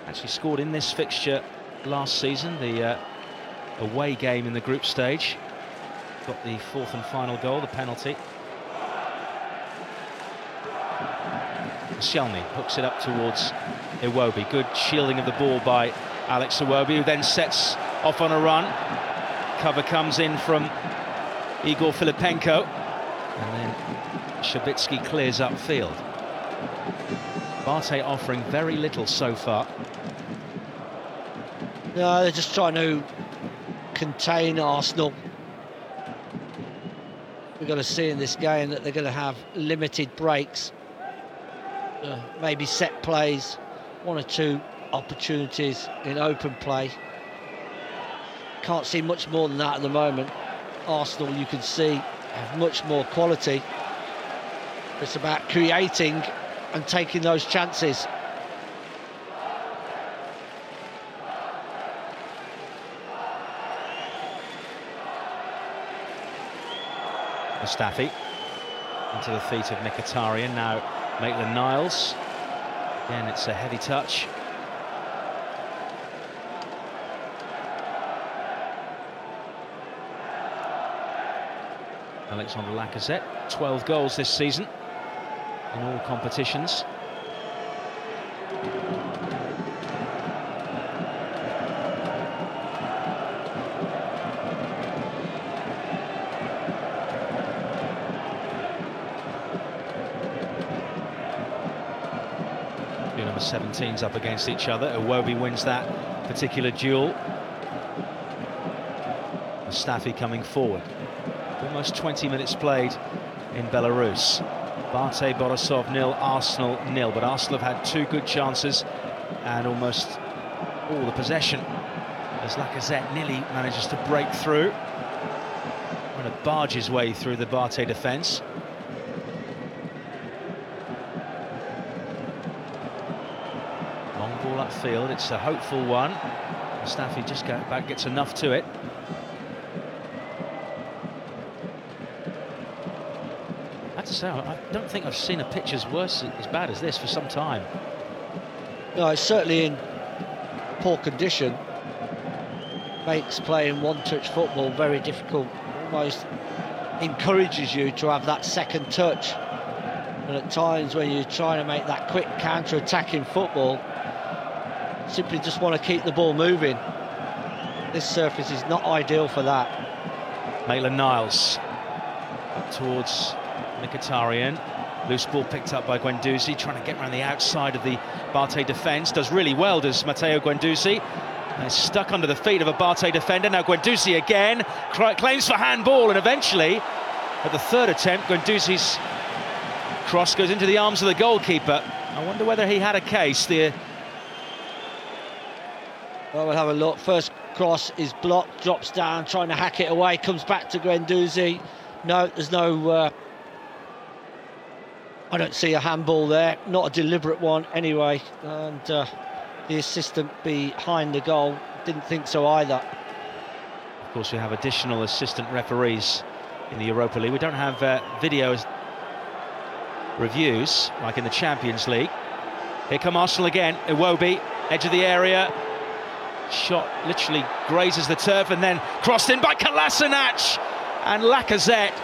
Actually scored in this fixture last season, the away game in the group stage. Got the fourth and final goal, the penalty. Koscielny hooks it up towards Iwobi. Good shielding of the ball by Alex Iwobi, who then sets off on a run. Cover comes in from Igor Filipenko, and then Shabitsky clears upfield. Bate offering very little so far. No, they're just trying to contain Arsenal. We're going to see in this game that they're going to have limited breaks. Maybe set plays, 1 or 2 opportunities in open play. Can't see much more than that at the moment. Arsenal, you can see, have much more quality. It's about creating and taking those chances. Mustafi into the feet of Mkhitaryan. Now Maitland-Niles. Again, it's a heavy touch. Alexander Lacazette, 12 goals this season in all competitions. Two number 17s up against each other. Iwobi wins that particular duel. Mustafi coming forward. Almost 20 minutes played in Belarus. Bate Borisov 0, Arsenal 0, but Arsenal have had 2 good chances and almost all the possession as Lacazette nearly manages to break through. Trying to barge his way through the Bate defence. Long ball upfield, it's a hopeful one. Mustafi just gets enough to it. So I don't think I've seen a pitch as bad as this for some time. No, it's certainly in poor condition. Makes playing one-touch football very difficult. Almost encourages you to have that second touch. And at times when you're trying to make that quick counter-attacking football, simply just want to keep the ball moving. This surface is not ideal for that. Maitland-Niles up towards Mkhitaryan. Loose ball picked up by Guendouzi, trying to get around the outside of the Bate defence. Does really well, does Matteo Guendouzi. And it's stuck under the feet of a Bate defender. Now Guendouzi again claims for handball, and eventually, at the 3rd attempt, Guendouzi's cross goes into the arms of the goalkeeper. I wonder whether he had a case. Well, we'll have a look. First cross is blocked, drops down, trying to hack it away, comes back to Guendouzi. No, there's no... I don't see a handball there, not a deliberate one anyway, and the assistant behind the goal didn't think so either. Of course, we have additional assistant referees in the Europa League. We don't have video reviews like in the Champions League. Here come Arsenal again. Iwobi, edge of the area. Shot literally grazes the turf and then crossed in by Kolasinac, and Lacazette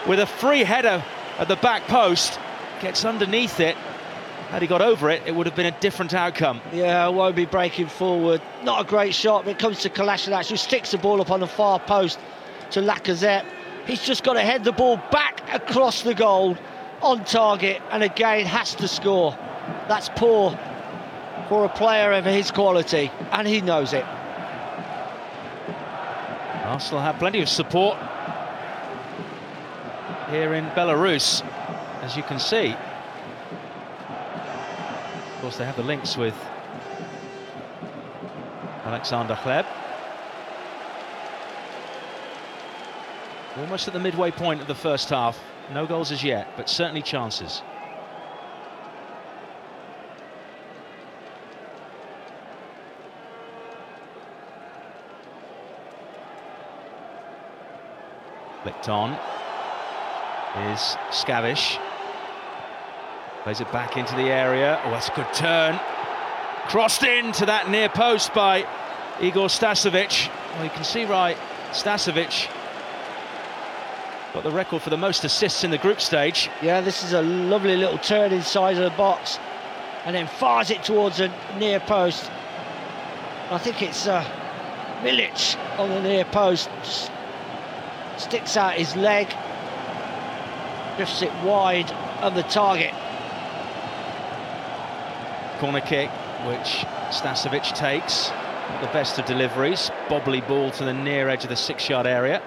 with a free header at the back post, gets underneath it. Had he got over it, it would have been a different outcome. Yeah, won't be breaking forward. Not a great shot, but it comes to Kolasinac, who sticks the ball up on the far post to Lacazette. He's just got to head the ball back across the goal, on target, and again has to score. That's poor for a player of his quality, and he knows it. Arsenal have plenty of support here in Belarus, as you can see. Of course, they have the links with Alexander Hleb. Almost at the midway point of the first half. No goals as yet, but certainly chances. Flicked on is Skavish. Plays it back into the area. Oh, that's a good turn. Crossed into that near post by Igor Stasovic. Well, you can see right, Stasovic Got the record for the most assists in the group stage. Yeah, this is a lovely little turn inside of the box and then fires it towards the near post. I think it's Milic on the near post. Sticks out his leg, drifts it wide of the target. Corner kick, which Stasovic takes. Not the best of deliveries. Bobbly ball to the near edge of the 6-yard area.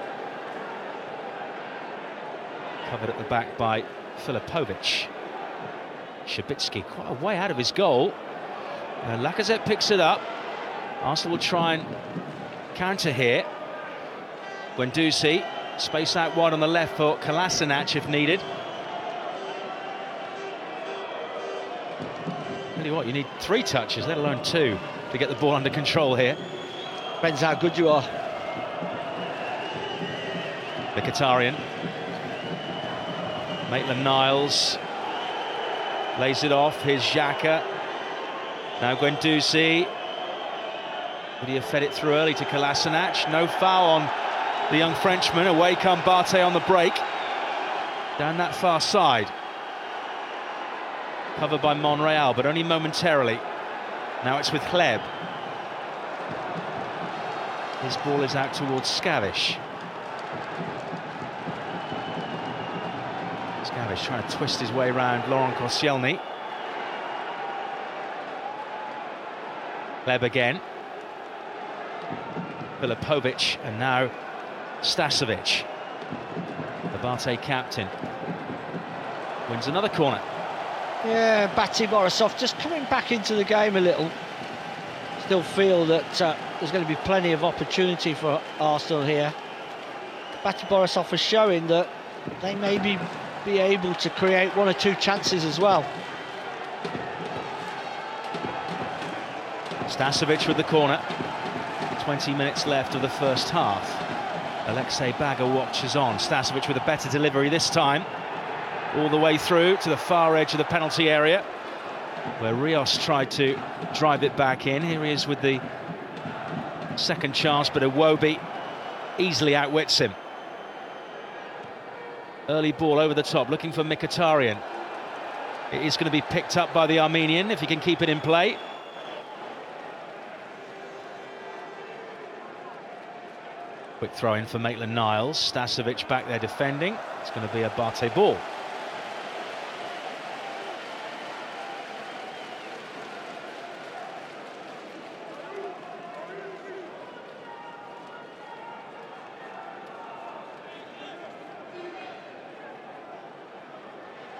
Covered at the back by Filipovic. Shabitsky quite a way out of his goal. Lacazette picks it up. Arsenal will try and counter here. Guendouzi, space out wide on the left for Kolasinac if needed. Tell you what, you need 3 touches, let alone 2, to get the ball under control here. Depends how good you are. Mkhitaryan. Maitland-Niles lays it off. Here's Xhaka. Now Guendouzi. Would he have fed it through early to Kolasinac? No foul on the young Frenchman. Away come Bate on the break. Down that far side. Covered by Monreal, but only momentarily. Now it's with Hleb. His ball is out towards Skavish. Skavish trying to twist his way around Laurent Koscielny. Hleb again. Filipovic, and now Stasovic. The Bate captain wins another corner. Yeah, Bate Borisov just coming back into the game a little. Still feel that there's going to be plenty of opportunity for Arsenal here. Bate Borisov is showing that they may be able to create 1 or 2 chances as well. Stasovic with the corner. 20 minutes left of the first half. Alexei Baga watches on. Stasovic with a better delivery this time. All the way through to the far edge of the penalty area, where Rios tried to drive it back in. Here he is with the second chance, but Iwobi easily outwits him. Early ball over the top, looking for Mkhitaryan. It is going to be picked up by the Armenian if he can keep it in play. Quick throw in for Maitland-Niles. Stasovic back there defending. It's going to be a Bate ball.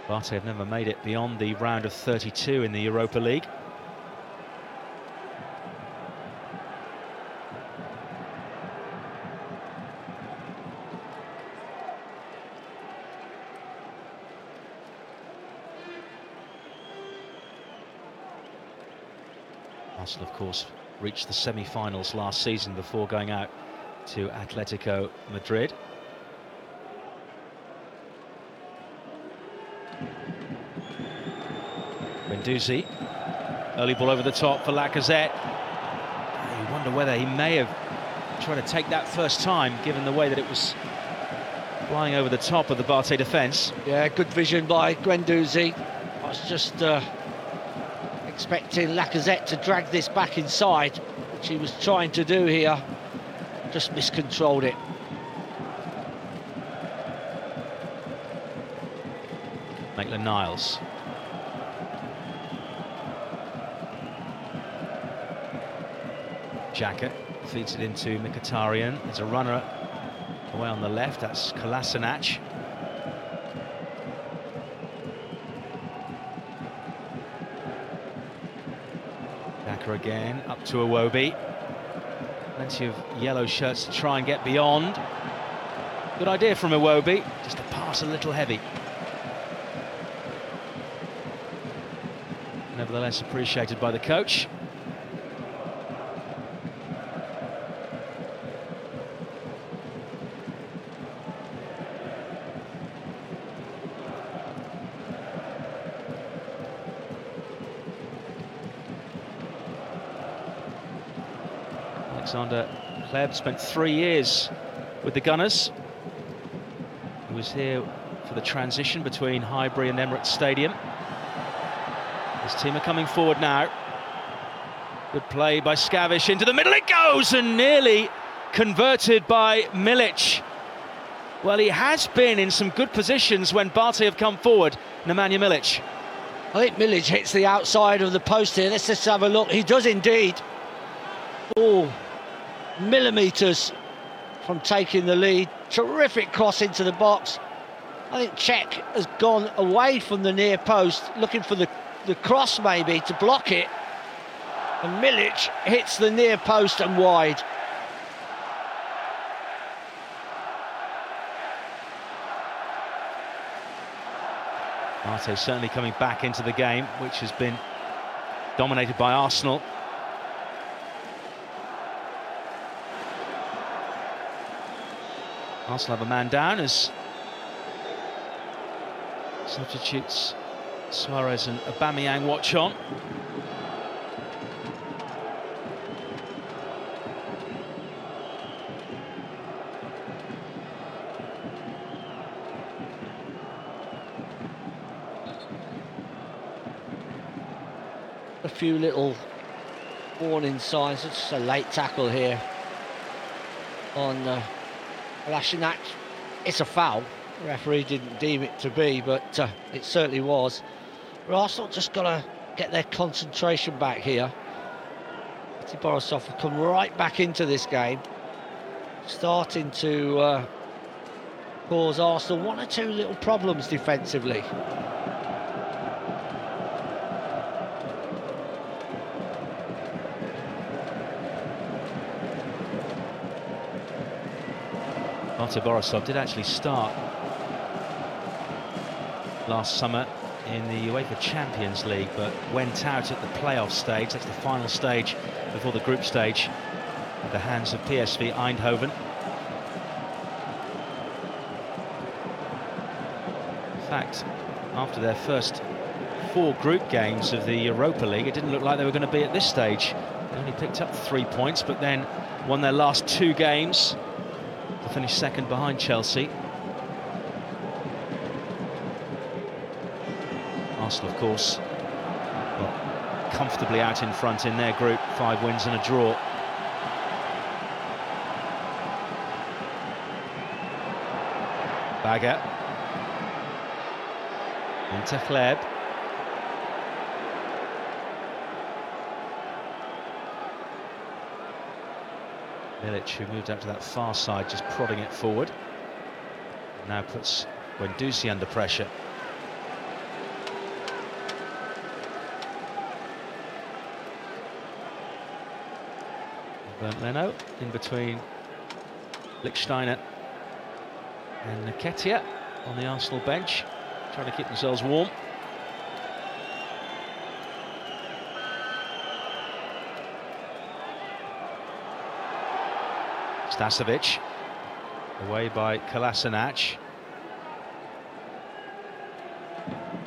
Bate have never made it beyond the round of 32 in the Europa League. Arsenal, of course, reached the semi-finals last season before going out to Atletico Madrid. Guendouzi, early ball over the top for Lacazette. You wonder whether he may have tried to take that first time, given the way that it was flying over the top of the Bate defence. Yeah, good vision by Guendouzi. I was just expecting Lacazette to drag this back inside, which he was trying to do here. Just miscontrolled it. Maitland-Niles. Xhaka feeds it into Mkhitaryan. There's a runner away on the left, that's Kolasinac. Xhaka again, up to Iwobi. Plenty of yellow shirts to try and get beyond. Good idea from Iwobi, just a pass a little heavy. Nevertheless appreciated by the coach. Alexander Hleb spent 3 years with the Gunners. was here for the transition between Highbury and Emirates Stadium. His team are coming forward now. Good play by Skavish into the middle, it goes, and nearly converted by Milic. Well, he has been in some good positions when Bate have come forward, Nemanja Milic. I think Milic hits the outside of the post here. Let's just have a look. He does indeed. Oh, millimetres from taking the lead. Terrific cross into the box. I think Cech has gone away from the near post, looking for the cross maybe to block it. And Milic hits the near post and wide. Bate certainly coming back into the game, which has been dominated by Arsenal. Arsenal have a man down as substitutes Suarez and Aubameyang watch on. A few little warning signs. It's just a late tackle here on Kolasinac. It's a foul. The referee didn't deem it to be, but it certainly was. But Arsenal just got to get their concentration back here. Bate Borisov have come right back into this game, starting to cause Arsenal one or two little problems defensively. Bate Borisov did actually start last summer in the UEFA Champions League, but went out at the playoff stage. That's the final stage before the group stage at the hands of PSV Eindhoven. In fact, after their first 4 group games of the Europa League, it didn't look like they were going to be at this stage. They only picked up 3 points, but then won their last 2 games to finish second behind Chelsea. Arsenal, of course, well, comfortably out in front in their group, 5 wins and a draw. Bagger into Hleb. Milic, who moved out to that far side, just prodding it forward. Now puts Guendouzi under pressure. Bernd Leno in between Lichtsteiner and Nketiah on the Arsenal bench, trying to keep themselves warm. Stasovic, away by Kolasinac.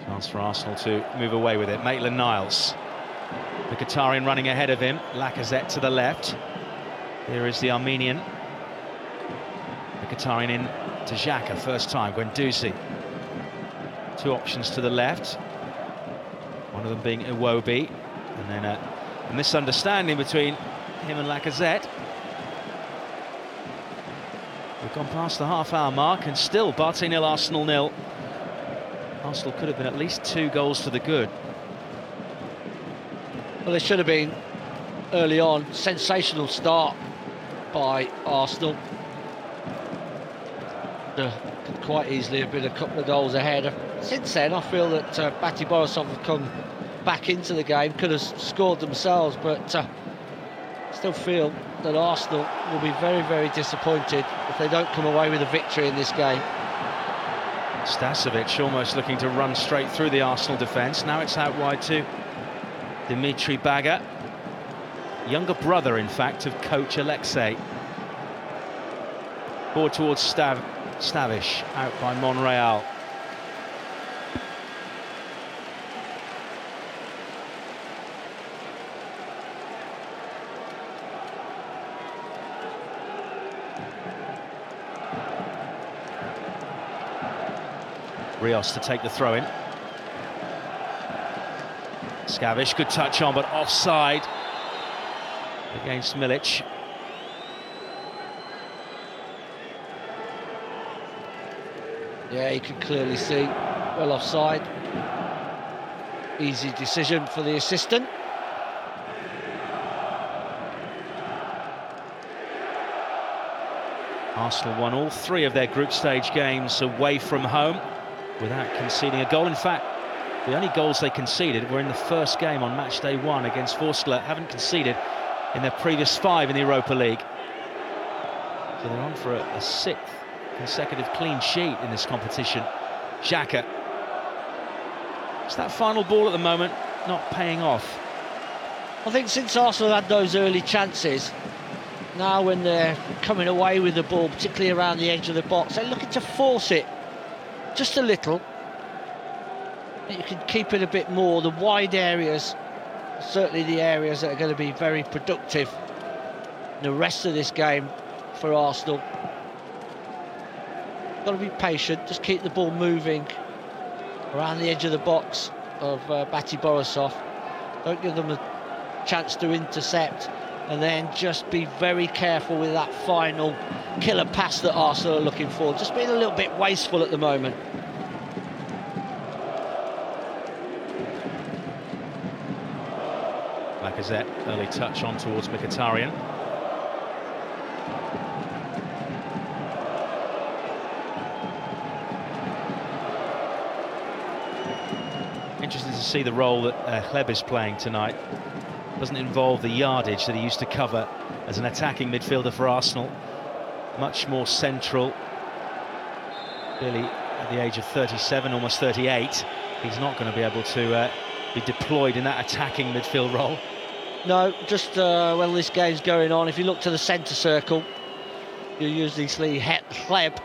Chance for Arsenal to move away with it. Maitland-Niles. Mkhitaryan running ahead of him. Lacazette to the left. Here is the Armenian. Mkhitaryan in to Xhaka, first time. Guendouzi. 2 options to the left. One of them being Iwobi. And then a misunderstanding between him and Lacazette. We've gone past the half-hour mark and still Bate 0, Arsenal 0. Arsenal could have been at least 2 goals to the good. Well, they should have been early on. Sensational start by Arsenal. Could quite easily have been a couple of goals ahead. Since then, I feel that Bate Borisov have come back into the game, could have scored themselves, but still feel that Arsenal will be very, very disappointed if they don't come away with a victory in this game. Stasovic almost looking to run straight through the Arsenal defence. Now it's out wide to Dimitri Bagger, younger brother, in fact, of coach Alexei. Forward towards Stavish, out by Monreal. Rios to take the throw in. Skavish, good touch on, but offside against Milic. Yeah, you can clearly see well offside. Easy decision for the assistant. Arsenal won all 3 of their group stage games away from home without conceding a goal. In fact, the only goals they conceded were in the first game on match day 1 against Vorskla. Haven't conceded in their previous 5 in the Europa League. So they're on for a 6th consecutive clean sheet in this competition. Xhaka. It's that final ball at the moment not paying off. I think since Arsenal had those early chances, now when they're coming away with the ball, particularly around the edge of the box, they're looking to force it just a little. You can keep it a bit more. The wide areas, certainly the areas that are going to be very productive in the rest of this game for Arsenal. Got to be patient, just keep the ball moving around the edge of the box of Bate Borisov. Don't give them a chance to intercept, and then just be very careful with that final killer pass that Arsenal are looking for. Just being a little bit wasteful at the moment. Lacazette, early touch on towards Mkhitaryan. Interesting to see the role that Hleb is playing tonight. Doesn't involve the yardage that he used to cover as an attacking midfielder for Arsenal. Much more central. Really, at the age of 37, almost 38, he's not going to be able to be deployed in that attacking midfield role. No, just when this game's going on, if you look to the centre circle, you usually see Hleb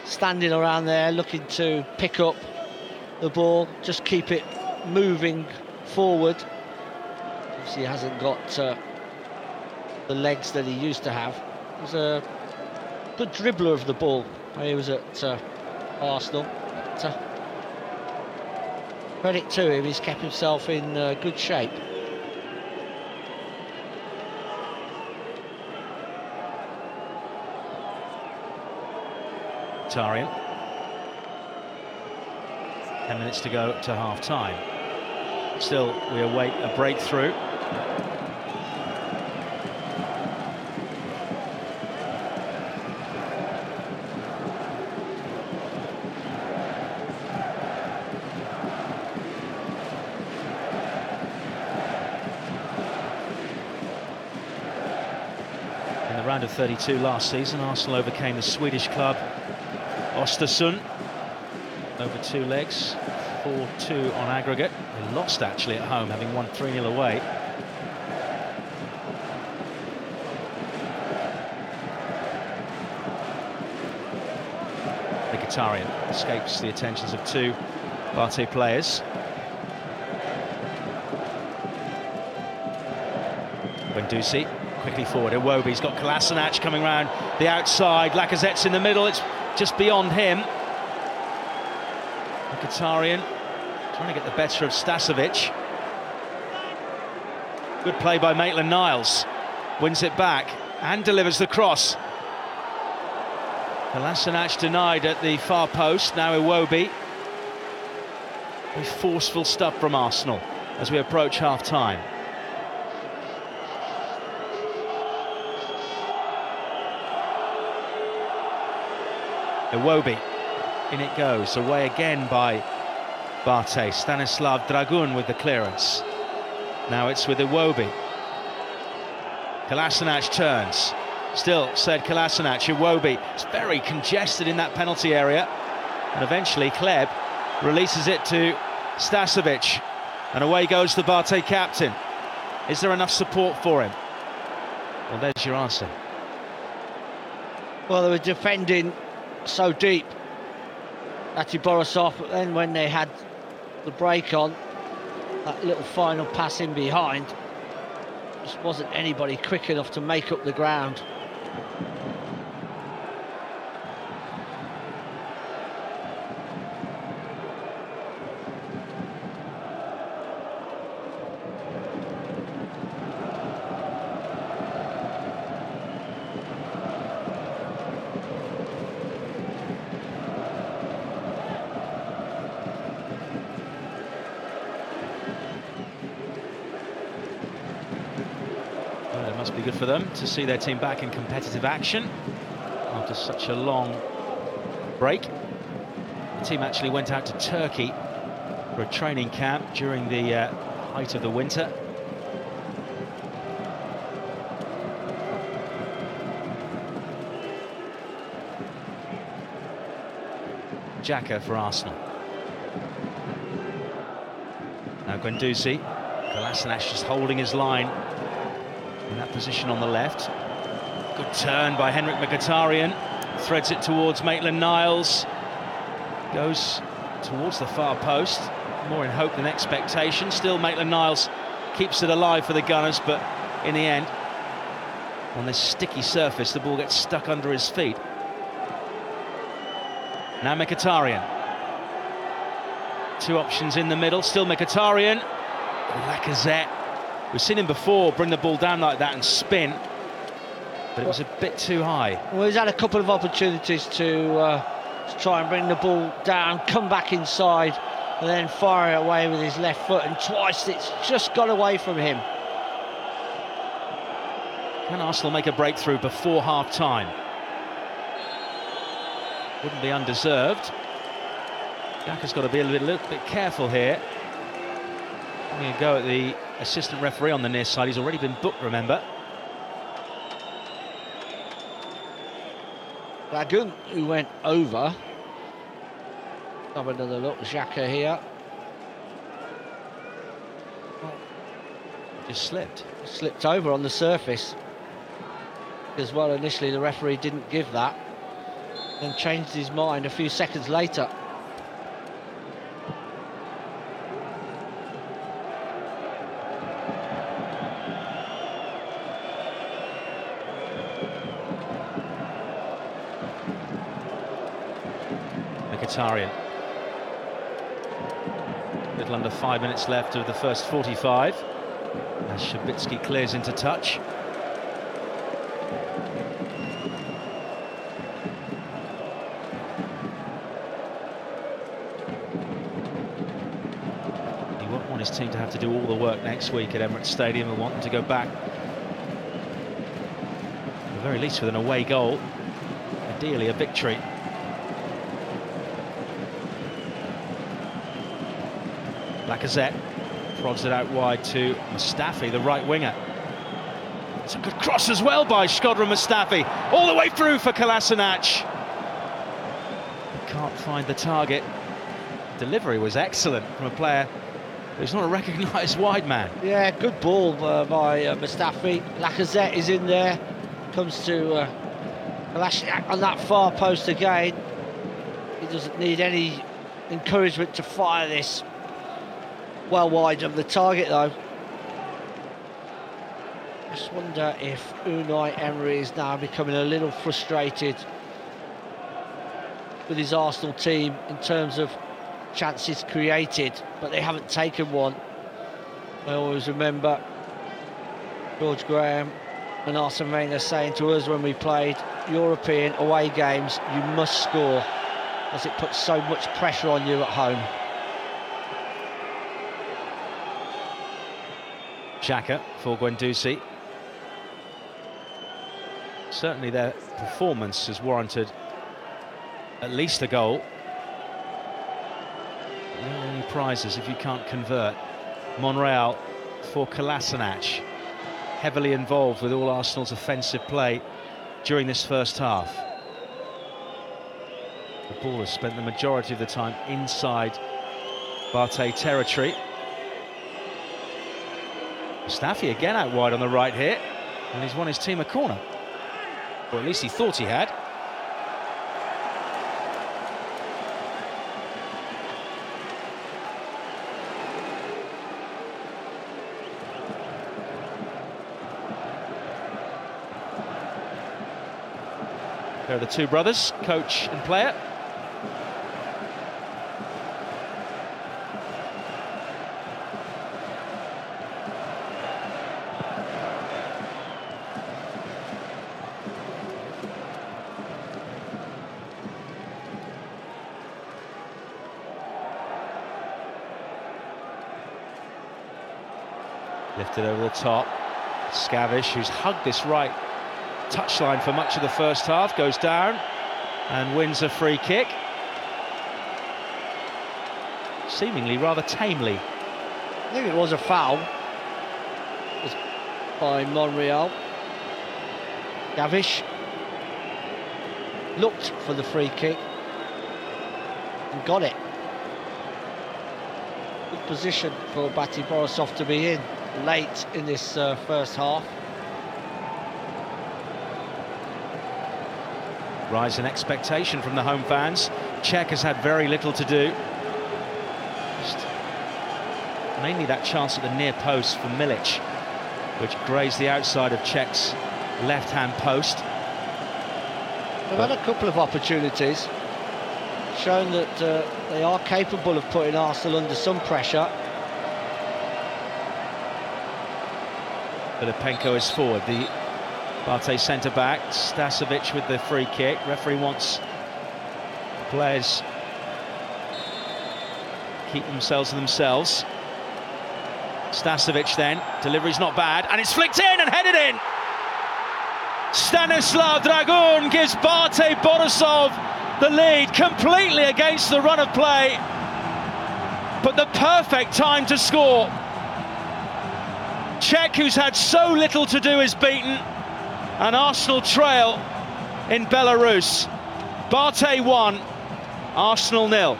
standing around there looking to pick up the ball, just keep it moving forward. Obviously he hasn't got the legs that he used to have. He was a good dribbler of the ball when he was at Arsenal. But, credit to him, he's kept himself in good shape. Mkhitaryan. 10 minutes to go to half-time. Still, we await a breakthrough. In the round of 32 last season, Arsenal overcame the Swedish club Östersund over 2 legs, 4-2 on aggregate. They lost actually at home, having won 3-0 away. Mkhitaryan escapes the attentions of 2 Bate players. Guendouzi quickly forward. Iwobi's got Kolasinac coming round the outside. Lacazette's in the middle. It's just beyond him. Mkhitaryan trying to get the better of Stasovic. Good play by Maitland-Niles. Wins it back and delivers the cross. Kolasinac denied at the far post. Now Iwobi. Very forceful stuff from Arsenal as we approach half-time. Iwobi, in it goes, away again by Bate. Stanislav Dragun with the clearance. Now it's with Iwobi. Kolasinac turns. Still said Kolasinac. Iwobi is very congested in that penalty area. And eventually Hleb releases it to Stasovic. And away goes the Bate captain. Is there enough support for him? Well, there's your answer. Well, they were defending so deep, Bate Borisov, but then when they had the break on, that little final pass in behind, just wasn't anybody quick enough to make up the ground. Be good for them to see their team back in competitive action after such a long break. The team actually went out to Turkey for a training camp during the height of the winter. Xhaka for Arsenal. Now Guendouzi. Kolasinac just holding his line in that position on the left. Good turn by Henrik Mkhitaryan. Threads it towards Maitland-Niles. Goes towards the far post. More in hope than expectation. Still Maitland-Niles keeps it alive for the Gunners, but in the end, on this sticky surface, the ball gets stuck under his feet. Now Mkhitaryan. Two options in the middle. Still Mkhitaryan. Lacazette. We've seen him before bring the ball down like that and spin, but it was a bit too high. Well, he's had a couple of opportunities to try and bring the ball down, come back inside, and then fire it away with his left foot, and twice it's just got away from him. Can Arsenal make a breakthrough before half-time? Wouldn't be undeserved. Xhaka's got to be a little bit careful here. I'm going to go at the assistant referee on the near side. He's already been booked, remember. Lagun, who went over. Have another look. Xhaka here. Just slipped. Slipped over on the surface. As well, initially the referee didn't give that. Then changed his mind a few seconds later. Mkhitaryan. Little under 5 minutes left of the first 45 as Shabitsky clears into touch. He won't want his team to have to do all the work next week at Emirates Stadium. He'll want them to go back, at the very least, with an away goal, ideally a victory. Lacazette prods it out wide to Mustafi, the right winger. It's a good cross as well by Shkodran Mustafi, all the way through for Kolasinac. Can't find the target. Delivery was excellent from a player who's not a recognised wide man. Yeah, good ball by Mustafi. Lacazette is in there. Comes to Kolasinac on that far post again. He doesn't need any encouragement to fire this. Well wide of the target, though. Just wonder if Unai Emery is now becoming a little frustrated with his Arsenal team in terms of chances created, but they haven't taken one. I always remember George Graham and Arsene Wenger saying to us when we played European away games, you must score, as it puts so much pressure on you at home. Xhaka for Guendouzi. Certainly their performance has warranted at least a goal. No any prizes if you can't convert. Monreal for Kolasinac. Heavily involved with all Arsenal's offensive play during this first half. The ball has spent the majority of the time inside Bate territory. Mustafi again out wide on the right here, and he's won his team a corner. Or at least he thought he had. There are the two brothers, coach and player. Lifted over the top. Skavish, who's hugged this right touchline for much of the first half, goes down and wins a free kick. Seemingly rather tamely. I think it was a foul. It was by Monreal. Gavish looked for the free kick and got it. Good position for Bate Borisov to be in late in this first half. Rise in expectation from the home fans. Czech has had very little to do. Just mainly that chance at the near post for Milic, which grazed the outside of Czech's left-hand post. They've had a couple of opportunities, shown that they are capable of putting Arsenal under some pressure. Filipenko is forward, the Bate centre-back, Stasovic with the free kick. Referee wants players keep themselves to themselves. Stasovic then, delivery's not bad, and it's flicked in and headed in! Stanislav Dragun gives Bate Borisov the lead, completely against the run of play, but the perfect time to score. Czech, who's had so little to do, is beaten, and Arsenal trail in Belarus. Bate 1, Arsenal 0.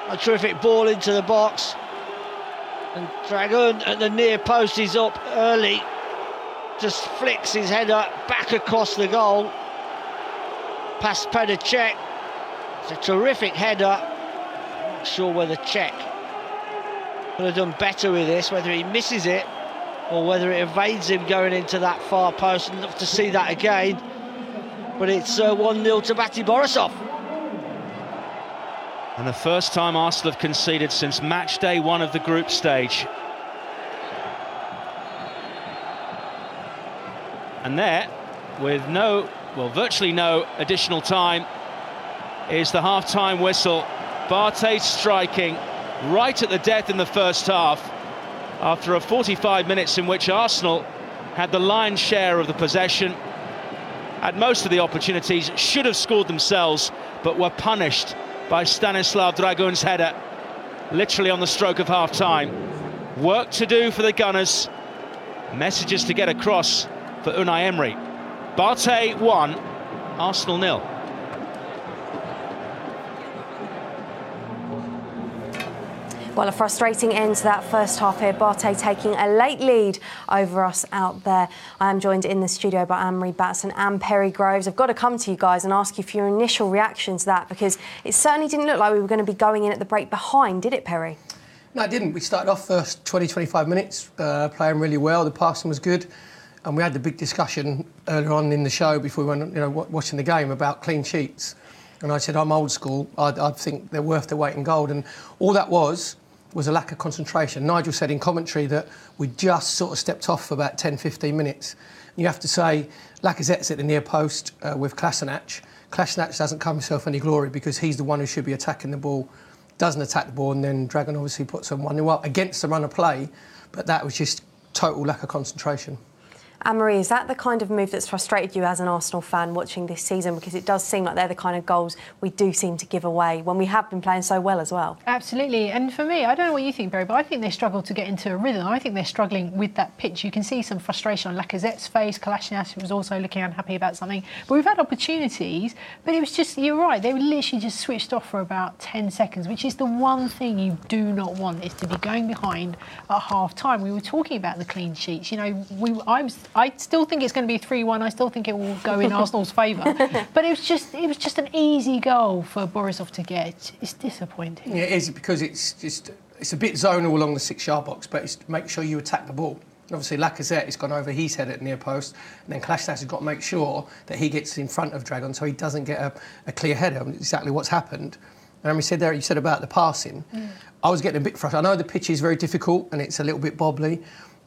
A terrific ball into the box, and Dragun at the near post is up early, just flicks his header back across the goal past Cech. It's a terrific header. I'm not sure whether Cech could have done better with this, whether he misses it or whether it evades him going into that far post. I'd love to see that again, but it's 1-0 to Bate Borisov. And the first time Arsenal have conceded since match day 1 of the group stage. And there, with virtually no additional time, is the half-time whistle. Bate striking right at the death in the first half, after a 45 minutes in which Arsenal had the lion's share of the possession, had most of the opportunities, should have scored themselves, but were punished by Stanislav Dragun's header, literally on the stroke of half-time. Work to do for the Gunners, messages to get across for Unai Emery. Bate 1, Arsenal 0. Well, a frustrating end to that first half here. Bate taking a late lead over us out there. I am joined in the studio by Anne-Marie Batson and Perry Groves. I've got to come to you guys and ask you for your initial reaction to that, because it certainly didn't look like we were going to be going in at the break behind, did it, Perry? No, it didn't. We started off first 20-25 minutes playing really well. The passing was good. And we had the big discussion earlier on in the show before we went watching the game about clean sheets. And I said, I'm old school. I think they're worth their weight in gold. And all that was a lack of concentration. Nigel said in commentary that we just sort of stepped off for about 10-15 minutes. You have to say, Lacazette's at the near post with Kolasinac. Kolasinac doesn't come himself any glory because he's the one who should be attacking the ball, doesn't attack the ball, and then Dragun obviously puts them 1-0 up against the run of play, but that was just total lack of concentration. Anne-Marie, is that the kind of move that's frustrated you as an Arsenal fan watching this season? Because it does seem like they're the kind of goals we do seem to give away when we have been playing so well as well. Absolutely. And for me, I don't know what you think, Barry, but I think they struggle to get into a rhythm. I think they're struggling with that pitch. You can see some frustration on Lacazette's face. Kolasinac was also looking unhappy about something. But we've had opportunities, but it was just, you're right, they were literally just switched off for about 10 seconds, which is the one thing you do not want, is to be going behind at half-time. We were talking about the clean sheets. You know, I still think it's going to be 3-1. I still think it will go in Arsenal's favour. But it was just an easy goal for Borisov to get. It's disappointing. Yeah, it is, because it's a bit zonal along the 6-yard box, but it's to make sure you attack the ball. Obviously, Lacazette has gone over his head at near post, and then Kolasinac has got to make sure that he gets in front of Dragun so he doesn't get a clear header. I mean, exactly what's happened. And we said there, you said about the passing. I was getting a bit frustrated. I know the pitch is very difficult and it's a little bit bobbly,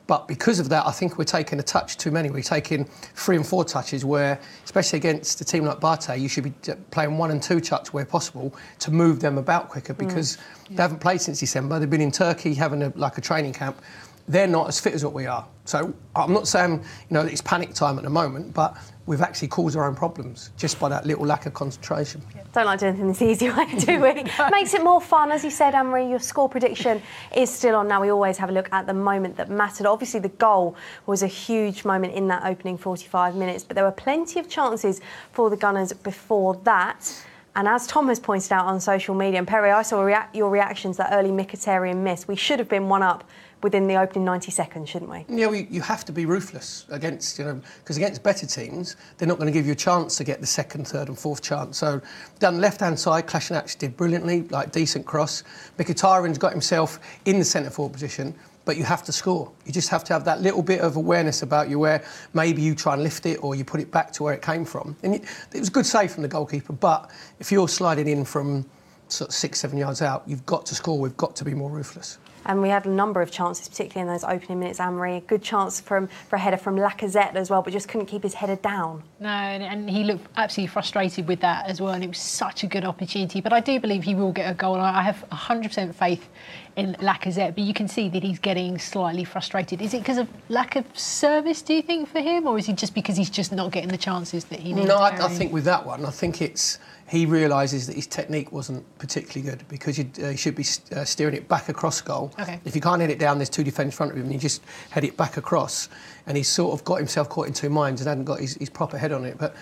But because of that, I think we're taking a touch too many. We're taking 3 and 4 touches where, especially against a team like Bate, you should be playing 1 and 2 touch where possible to move them about quicker because they haven't played since December. They've been in Turkey having a training camp. They're not as fit as what we are. So I'm not saying, it's panic time at the moment, but we've actually caused our own problems just by that little lack of concentration. Don't like doing things the easy way, do we? Makes it more fun. As you said, Anne-Marie, your score prediction is still on now. We always have a look at the moment that mattered. Obviously, the goal was a huge moment in that opening 45 minutes, but there were plenty of chances for the Gunners before that. And as Tom has pointed out on social media, and Perry, I saw your reactions, that early Mkhitaryan miss. We should have been 1-up within the opening 90 seconds, shouldn't we? Yeah, you have to be ruthless against, because against better teams, they're not going to give you a chance to get the second, third and fourth chance. So down the left-hand side, Klasinac did brilliantly, decent cross. Mkhitaryan's got himself in the centre-forward position, but you have to score. You just have to have that little bit of awareness about you where maybe you try and lift it or you put it back to where it came from. And it was a good save from the goalkeeper, but if you're sliding in from sort of 6-7 yards out, you've got to score. We've got to be more ruthless. And we had a number of chances, particularly in those opening minutes, Anne-Marie. A good chance for a header from Lacazette as well, but just couldn't keep his header down. No, and he looked absolutely frustrated with that as well, and it was such a good opportunity. But I do believe he will get a goal. I have 100% faith in Lacazette, but you can see that he's getting slightly frustrated. Is it because of lack of service, do you think, for him, or is it just because he's just not getting the chances that he needs? No, I think with that one, I think it's he realises that his technique wasn't particularly good because he should be steering it back across goal. Okay. If you can't head it down, there's 2 defenders in front of him, and you just head it back across. And he's sort of got himself caught in 2 minds and hadn't got his proper head on it. But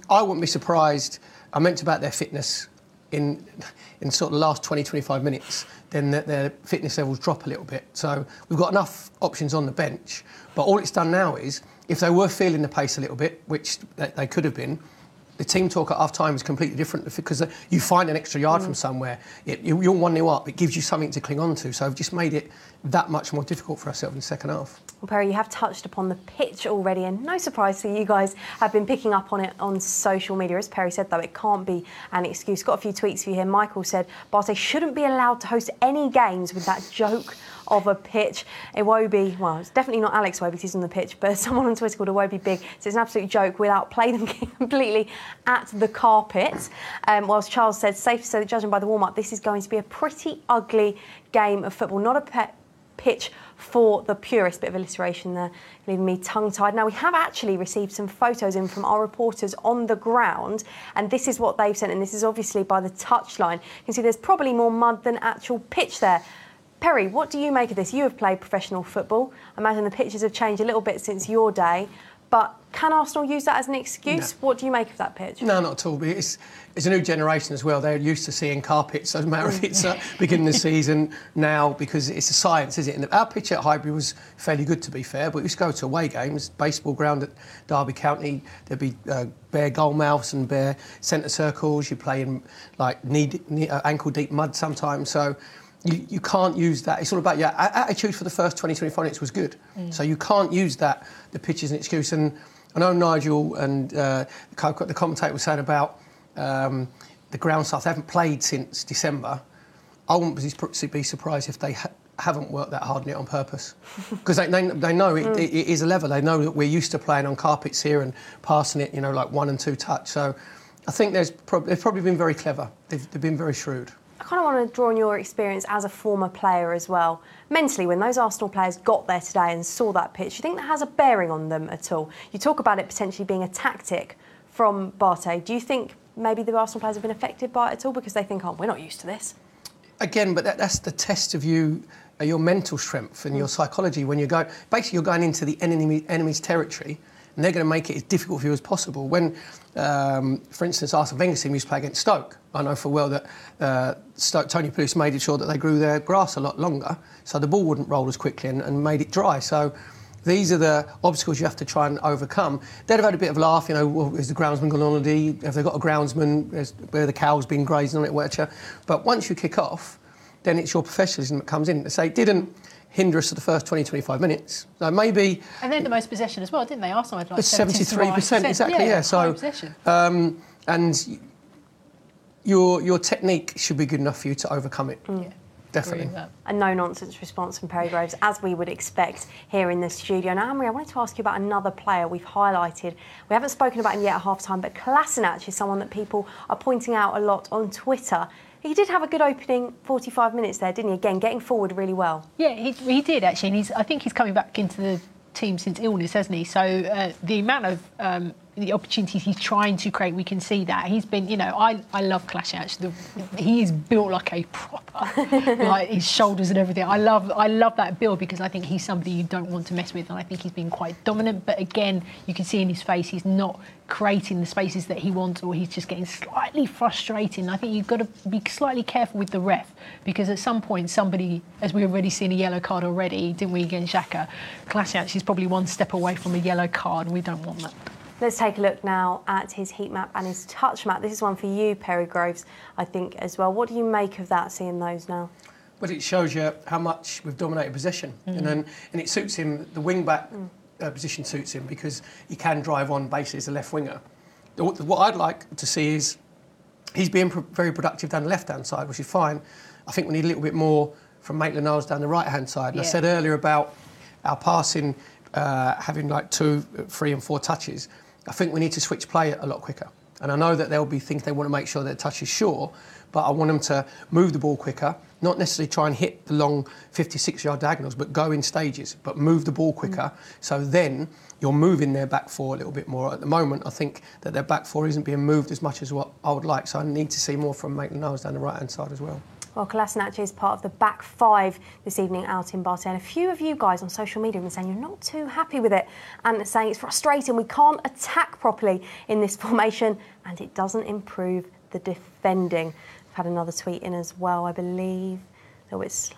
I wouldn't be surprised. I meant about their fitness in sort of the last 20, 25 minutes, then their fitness levels drop a little bit. So we've got enough options on the bench. But all it's done now is, if they were feeling the pace a little bit, which they could have been, the team talk at half-time is completely different because you find an extra yard from somewhere. You're 1-0 up, it gives you something to cling on to. So I've just made it that much more difficult for ourselves in the second half. Well, Perry, you have touched upon the pitch already, and no surprise that you guys have been picking up on it on social media. As Perry said, though, it can't be an excuse. Got a few tweets for you here. Michael said Bate shouldn't be allowed to host any games with that joke of a pitch. Iwobi, well, it's definitely not Alex Iwobi, he's on the pitch, but someone on Twitter called Iwobi Big, so it's an absolute joke without playing them completely at the carpet. Whilst Charles said, safe to say that judging by the warm-up, this is going to be a pretty ugly game of football, not a pitch for the purist. Bit of alliteration there, leaving me tongue-tied. Now, we have actually received some photos in from our reporters on the ground, and this is what they've sent, and this is obviously by the touchline. You can see there's probably more mud than actual pitch there. Perry, what do you make of this? You have played professional football. I imagine the pitches have changed a little bit since your day, but can Arsenal use that as an excuse? No. What do you make of that pitch? No, not at all. It's a new generation as well. They're used to seeing carpets. So it doesn't matter if it's beginning of the season now, because it's a science, isn't it? And our pitch at Highbury was fairly good, to be fair, but we used to go to away games, baseball ground at Derby County. There'd be bare goal mouths and bare centre circles. You play in ankle-deep mud sometimes. So you can't use that. It's all about your attitude for the first 20, 25 minutes was good. So you can't use that, the pitch as an excuse. And I know Nigel and the commentator was saying about the ground staff. They haven't played since December. I wouldn't be surprised if they haven't worked that hard on it on purpose. Because they know it is a level. They know that we're used to playing on carpets here and passing it, like 1 and 2 touch. So I think they've probably been very clever. They've been very shrewd. I kind of want to draw on your experience as a former player as well. Mentally, when those Arsenal players got there today and saw that pitch, do you think that has a bearing on them at all? You talk about it potentially being a tactic from Bate. Do you think maybe the Arsenal players have been affected by it at all because they think, oh, we're not used to this? Again, but that's the test of your mental strength and your psychology when you're going into the enemy's territory, and they're going to make it as difficult for you as possible. When, for instance, Arsene Wenger's team used to play against Stoke, I know for well that Stoke, Tony Pulis made sure that they grew their grass a lot longer, so the ball wouldn't roll as quickly and made it dry. So these are the obstacles you have to try and overcome. They'd have had a bit of a laugh, well, is the groundsman gone on holiday? Have they got a groundsman? Where the cow's been grazing on it, whatever. But once you kick off, then it's your professionalism that comes in. They say it didn't hinder us for the first 20, 25 minutes. So maybe... And they had the most possession as well, didn't they? Arsenal had like 73%, exactly, yeah. So, and your technique should be good enough for you to overcome it. Yeah. Definitely. A no-nonsense response from Perry Groves, as we would expect here in the studio. Now, Anne-Marie, I wanted to ask you about another player we've highlighted. We haven't spoken about him yet at half-time, but Kolasinac is someone that people are pointing out a lot on Twitter. He did have a good opening 45 minutes there, didn't he? Again, getting forward really well. Yeah, he did, actually. And I think he's coming back into the team since illness, hasn't he? So the amount of the opportunities he's trying to create, we can see that. He's been, I love Kolasinac. He is built like a proper, like his shoulders and everything. I love that build because I think he's somebody you don't want to mess with, and I think he's been quite dominant. But again, you can see in his face he's not creating the spaces that he wants, or he's just getting slightly frustrating. I think you've got to be slightly careful with the ref, because at some point somebody, as we've already seen a yellow card already, didn't we, against Xhaka? Kolasinac is probably one step away from a yellow card, and we don't want that. Let's take a look now at his heat map and his touch map. This is one for you, Perry Groves, I think, as well. What do you make of that, seeing those now? Well, it shows you how much we've dominated possession. And it suits him, the wing-back position suits him, because he can drive on basically as a left winger. What I'd like to see is he's being very productive down the left-hand side, which is fine. I think we need a little bit more from Maitland-Niles down the right-hand side. And I said earlier about our passing having like 2, 3 and 4 touches. I think we need to switch play a lot quicker. And I know that there'll be things they want to make sure their touch is sure, but I want them to move the ball quicker, not necessarily try and hit the long 56-yard diagonals, but go in stages, but move the ball quicker. So then you're moving their back four a little bit more. At the moment, I think that their back four isn't being moved as much as what I would like. So I need to see more from Maitland-Niles down the right-hand side as well. Well, Kolasinac is part of the back 5 this evening out in Bate. And a few of you guys on social media have been saying you're not too happy with it and saying it's frustrating. We can't attack properly in this formation and it doesn't improve the defending. I've had another tweet in as well, I believe. So it's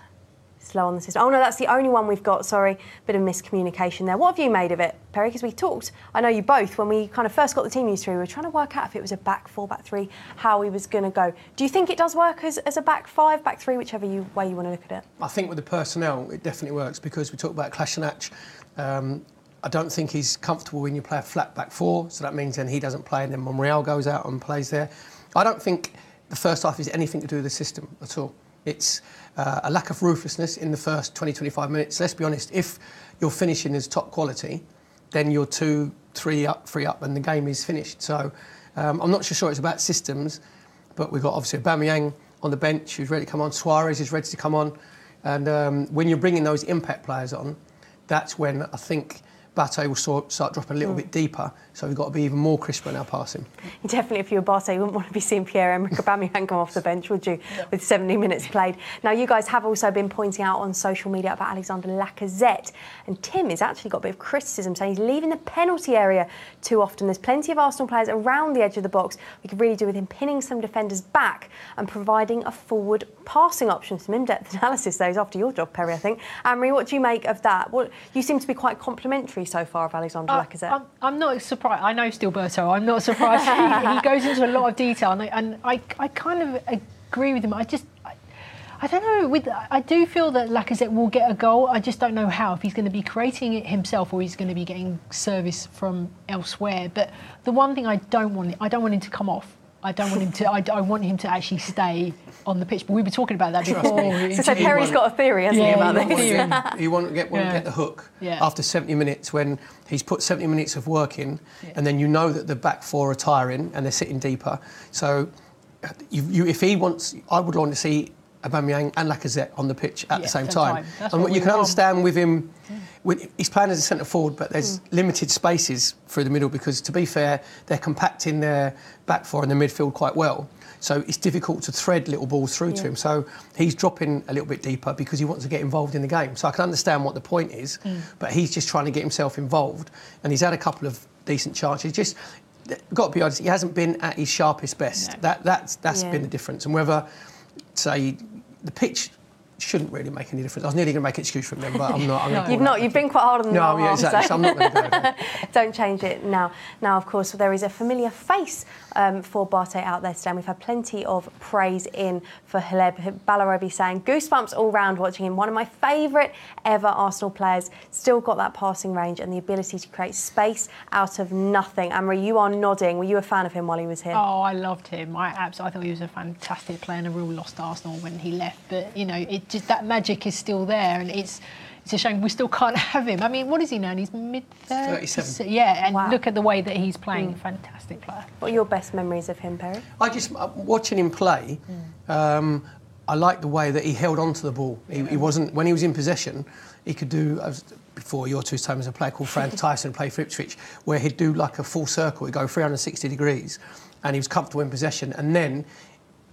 slow on the system. Oh, no, that's the only one we've got. Sorry, bit of miscommunication there. What have you made of it, Perry? Because we talked, I know you both, when we kind of first got the team news through, we were trying to work out if it was a back 4, back 3, how he was going to go. Do you think it does work as a back 5, back 3, whichever way you want to look at it? I think with the personnel, it definitely works, because we talked about Kolasinac. I don't think he's comfortable when you play a flat back 4, so that means then he doesn't play and then Monreal goes out and plays there. I don't think the first half is anything to do with the system at all. It's a lack of ruthlessness in the first 20, 25 minutes. Let's be honest, if you're finishing as top quality, then you're 2, 3 up and the game is finished. So I'm not sure it's about systems, but we've got obviously Aubameyang on the bench who's ready to come on, Suarez is ready to come on. And when you're bringing those impact players on, that's when I think Bate will start dropping a little bit deeper, so we've got to be even more crisper in our passing. Definitely, if you were Bate, you wouldn't want to be seeing Pierre-Emerick Aubameyang come off the bench, would you, with 70 minutes played? Now, you guys have also been pointing out on social media about Alexander Lacazette, and Tim has actually got a bit of criticism, saying he's leaving the penalty area too often. There's plenty of Arsenal players around the edge of the box. We could really do with him pinning some defenders back and providing a forward passing option. Some in-depth analysis, though, is after your job, Perry, I think. Anne-Marie, what do you make of that? You seem to be quite complimentary so far of Alexander Lacazette. I'm not surprised. I know Stilberto. I'm not surprised. he goes into a lot of detail, and I kind of agree with him. I don't know. I do feel that Lacazette will get a goal. I just don't know how. If he's going to be creating it himself or he's going to be getting service from elsewhere. But the one thing I don't want him to come off. I don't want him to. I want him to actually stay on the pitch. But we were talking about that before. So Perry's got a theory, hasn't he, about this? He won't get the hook after 70 minutes when he's put 70 minutes of work in, and then you know that the back 4 are tiring and they're sitting deeper. So if he wants, I would want to see Aubameyang and Lacazette on the pitch at the same time. And what you can understand with him, he's playing as a centre forward, but there's limited spaces through the middle because, to be fair, they're compacting their back 4 in the midfield quite well. So it's difficult to thread little balls through to him. So he's dropping a little bit deeper because he wants to get involved in the game. So I can understand what the point is, but he's just trying to get himself involved. And he's had a couple of decent chances. Just got to be honest, he hasn't been at his sharpest best. No. That's been the difference. And whether, say, the pitch shouldn't really make any difference. I was nearly going to make an excuse from them, but I'm not. You've been quite hard on them. No, yeah, exactly. So I'm not going to go there. Don't change it now. Now, of course, there is a familiar face for Bate out there today. And we've had plenty of praise in for Hleb Balarobi, saying goosebumps all round watching him. One of my favourite ever Arsenal players. Still got that passing range and the ability to create space out of nothing. Anne-Marie, you are nodding. Were you a fan of him while he was here? Oh, I loved him. I thought he was a fantastic player and a real lost Arsenal when he left. But, that magic is still there, and it's a shame we still can't have him. I mean, what is he now? He's mid-30s? 37. Yeah, and Wow. look at the way that he's playing. Fantastic player. What are your best memories of him, Perry? Watching him play, I like the way that he held on to the ball. He wasn't, when he was in possession, he could do, before your two times, a player called Frank Tyson played for Ipswich, where he'd do like a full circle, he'd go 360 degrees, and he was comfortable in possession, and then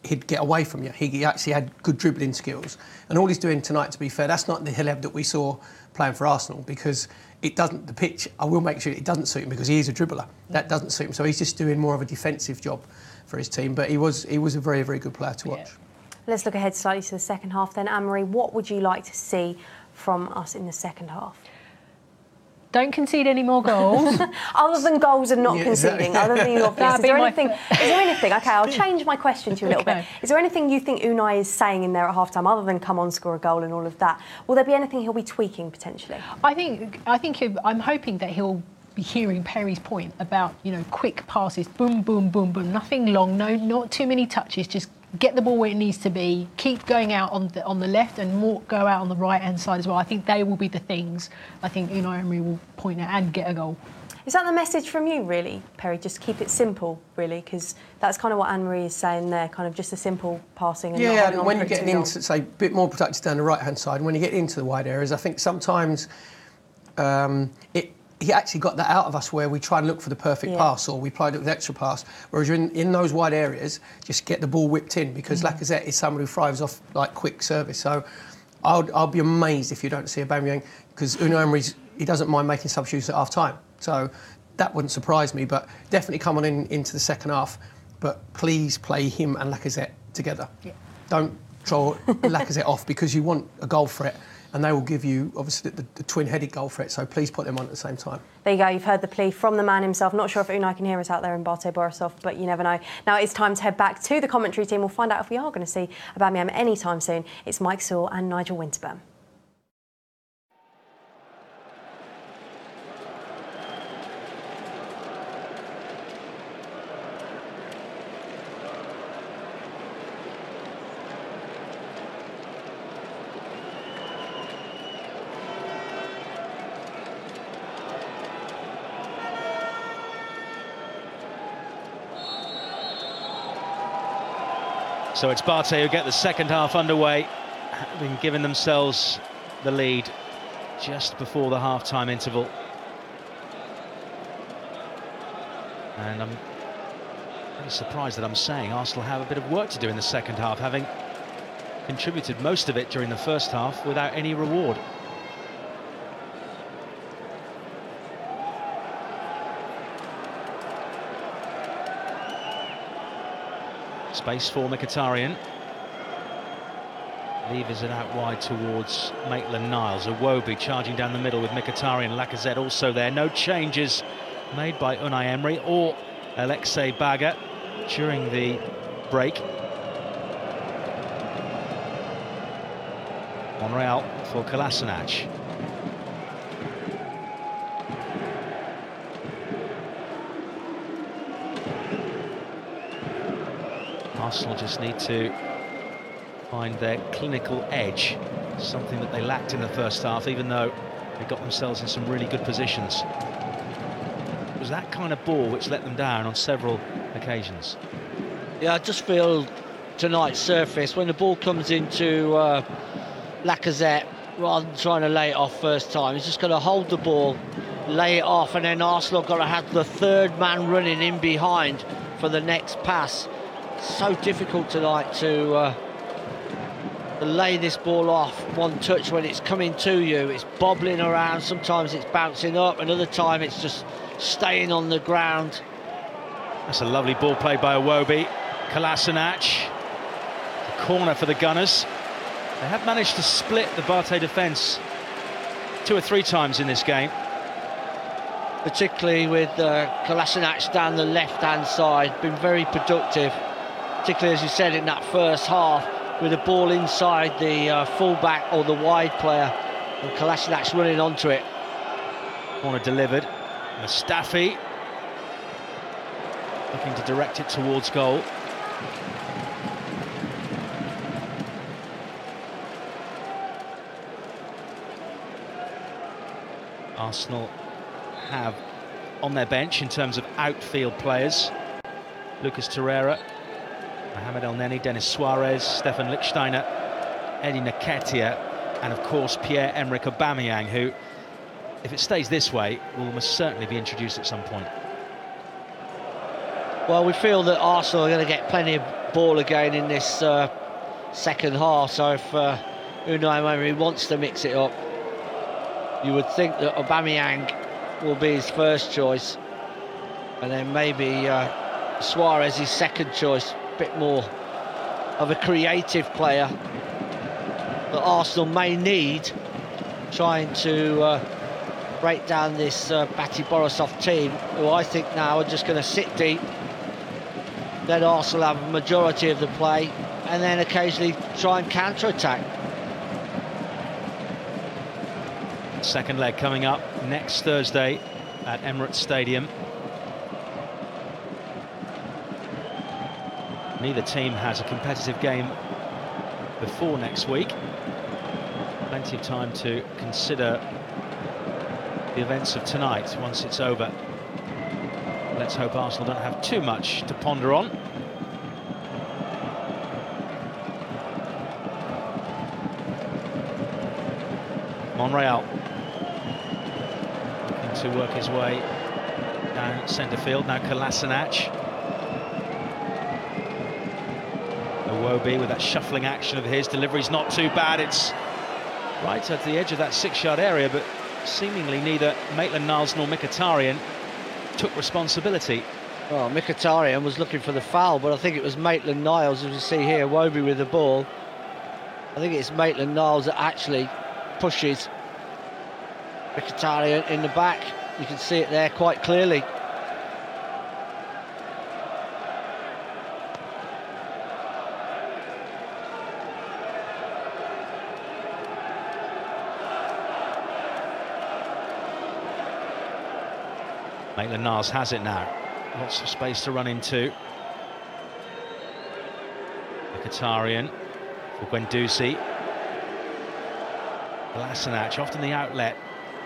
he'd get away from you. He actually had good dribbling skills. And all he's doing tonight, to be fair, that's not the Hilev that we saw playing for Arsenal, because it doesn't, the pitch, I will make sure it doesn't suit him, because he is a dribbler. That doesn't suit him. So he's just doing more of a defensive job for his team. But he was a very, very good player to watch. Let's look ahead slightly to the second half then. Anne-Marie, what would you like to see from us in the second half? Don't concede any more goals. Other than goals and not conceding, other than the obvious. Is there anything, okay, I'll change my question to you a little bit. Is there anything you think Unai is saying in there at half-time, other than come on, score a goal and all of that? Will there be anything he'll be tweaking potentially? I'm hoping that he'll be hearing Perry's point about, quick passes, boom, boom, boom, boom, nothing long, not too many touches, just get the ball where it needs to be, keep going out on the left and more go out on the right-hand side as well. I think they will be the things I think Unai Emery will point out and get a goal. Is that the message from you, really, Perry? Just keep it simple, really, because that's kind of what Anne-Marie is saying there, kind of just a simple passing. And and when you're getting into, say, a bit more protected down the right-hand side, when you get into the wide areas, I think sometimes he actually got that out of us, where we try and look for the perfect pass, or we played it with extra pass. Whereas you're in those wide areas, just get the ball whipped in, because Lacazette is someone who thrives off like quick service. So I'll be amazed if you don't see Aubameyang, because Unai Emery, he doesn't mind making substitutes at half time. So that wouldn't surprise me, but definitely come on into the second half. But please play him and Lacazette together. Don't throw Lacazette off, because you want a goal threat. And they will give you, obviously, the twin-headed goal threat, so please put them on at the same time. There you go, you've heard the plea from the man himself. Not sure if Unai can hear us out there in Bate Borisov, but you never know. Now it's time to head back to the commentary team. We'll find out if we are going to see Aubameyang anytime soon. It's Mike Sewell and Nigel Winterburn. So it's Bate who get the second half underway, having given themselves the lead just before the half-time interval. And I'm very surprised that I'm saying Arsenal have a bit of work to do in the second half, having contributed most of it during the first half without any reward. Space for Mkhitaryan. Levers it out wide towards Maitland-Niles. Iwobi charging down the middle with Mkhitaryan. Lacazette also there. No changes made by Unai Emery or Alexei Baga during the break. Monreal for Kolasinac. Arsenal just need to find their clinical edge, something that they lacked in the first half, even though they got themselves in some really good positions. It was that kind of ball which let them down on several occasions. Yeah, I just feel tonight's surface, when the ball comes into Lacazette, rather than trying to lay it off first time, he's just going to hold the ball, lay it off, and then Arsenal have got to have the third man running in behind for the next pass. So difficult tonight to lay this ball off one touch when it's coming to you. It's bobbling around, sometimes it's bouncing up, another time it's just staying on the ground. That's a lovely ball played by Iwobi. Kolasinac, the corner for the Gunners. They have managed to split the Bate defence 2 or 3 times in this game. Particularly with Kolasinac down the left-hand side, been very productive. Particularly, as you said, in that first half, with the ball inside the full-back or the wide player, and Kolasinac running onto it. Corner delivered. Mustafi looking to direct it towards goal. Arsenal have on their bench in terms of outfield players. Lucas Torreira, Mohamed El Neni, Denis Suarez, Stefan Lichtsteiner, Eddie Nketiah, and of course Pierre-Emerick Aubameyang, who, if it stays this way, will almost certainly be introduced at some point. Well, we feel that Arsenal are going to get plenty of ball again in this second half, so if Unai Emery wants to mix it up, you would think that Aubameyang will be his first choice, and then maybe Suarez his second choice, a bit more of a creative player that Arsenal may need, trying to break down this Bate Borisov team, who I think now are just going to sit deep, let Arsenal have a majority of the play, and then occasionally try and counter-attack. Second leg coming up next Thursday at Emirates Stadium. Neither team has a competitive game before next week. Plenty of time to consider the events of tonight once it's over. Let's hope Arsenal don't have too much to ponder on. Monreal looking to work his way down centre field. Now Kolasinac. Iwobi with that shuffling action of his. Delivery's not too bad. It's right at the edge of that 6-yard area, but seemingly neither Maitland-Niles nor Mkhitaryan took responsibility. Well, Mkhitaryan was looking for the foul, but I think it was Maitland-Niles, as you see here, Iwobi with the ball. I think it's Maitland-Niles that actually pushes Mkhitaryan in the back. You can see it there quite clearly. Maitland-Niles has it now. Lots of space to run into. Mkhitaryan for Guendouzi. Kolasinac often the outlet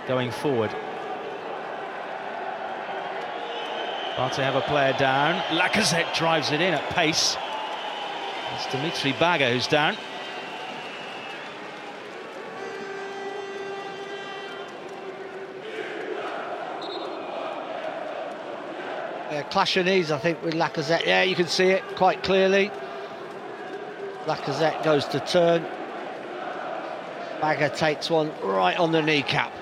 going forward. Bate have a player down. Lacazette drives it in at pace. It's Dimitri Baga who's down. Clash of knees, I think, with Lacazette. Yeah, you can see it quite clearly. Lacazette goes to turn. Baga takes one right on the kneecap.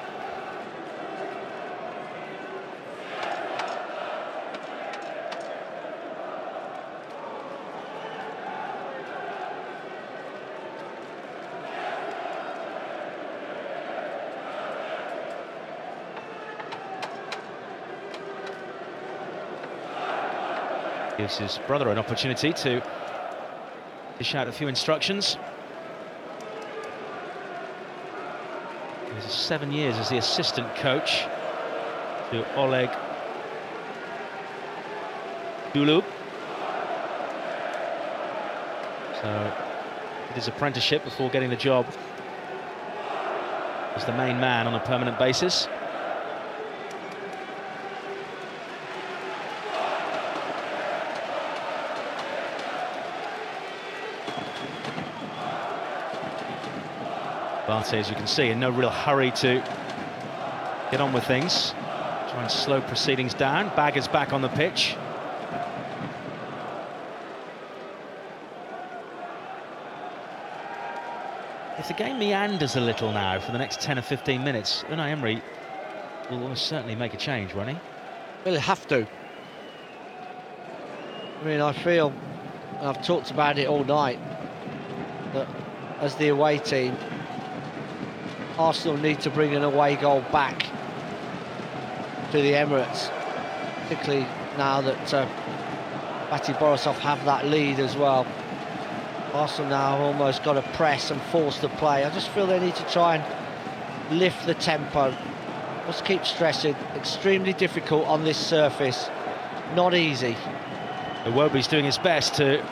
Gives his brother an opportunity to dish out a few instructions. He was 7 years as the assistant coach to Oleg Dulub. So did his apprenticeship before getting the job as the main man on a permanent basis. Bate, as you can see, in no real hurry to get on with things. Try and slow proceedings down. Baga's back on the pitch. If the game meanders a little now for the next 10 or 15 minutes, Unai Emery will almost certainly make a change, won't he? Will have to. I mean, I feel, and I've talked about it all night, that as the away team, Arsenal need to bring an away goal back to the Emirates, particularly now that Bate Borisov have that lead as well. Arsenal now almost got to press and force the play. I just feel they need to try and lift the tempo. Just keep stressing. Extremely difficult on this surface. Not easy. Iwobi's doing his best to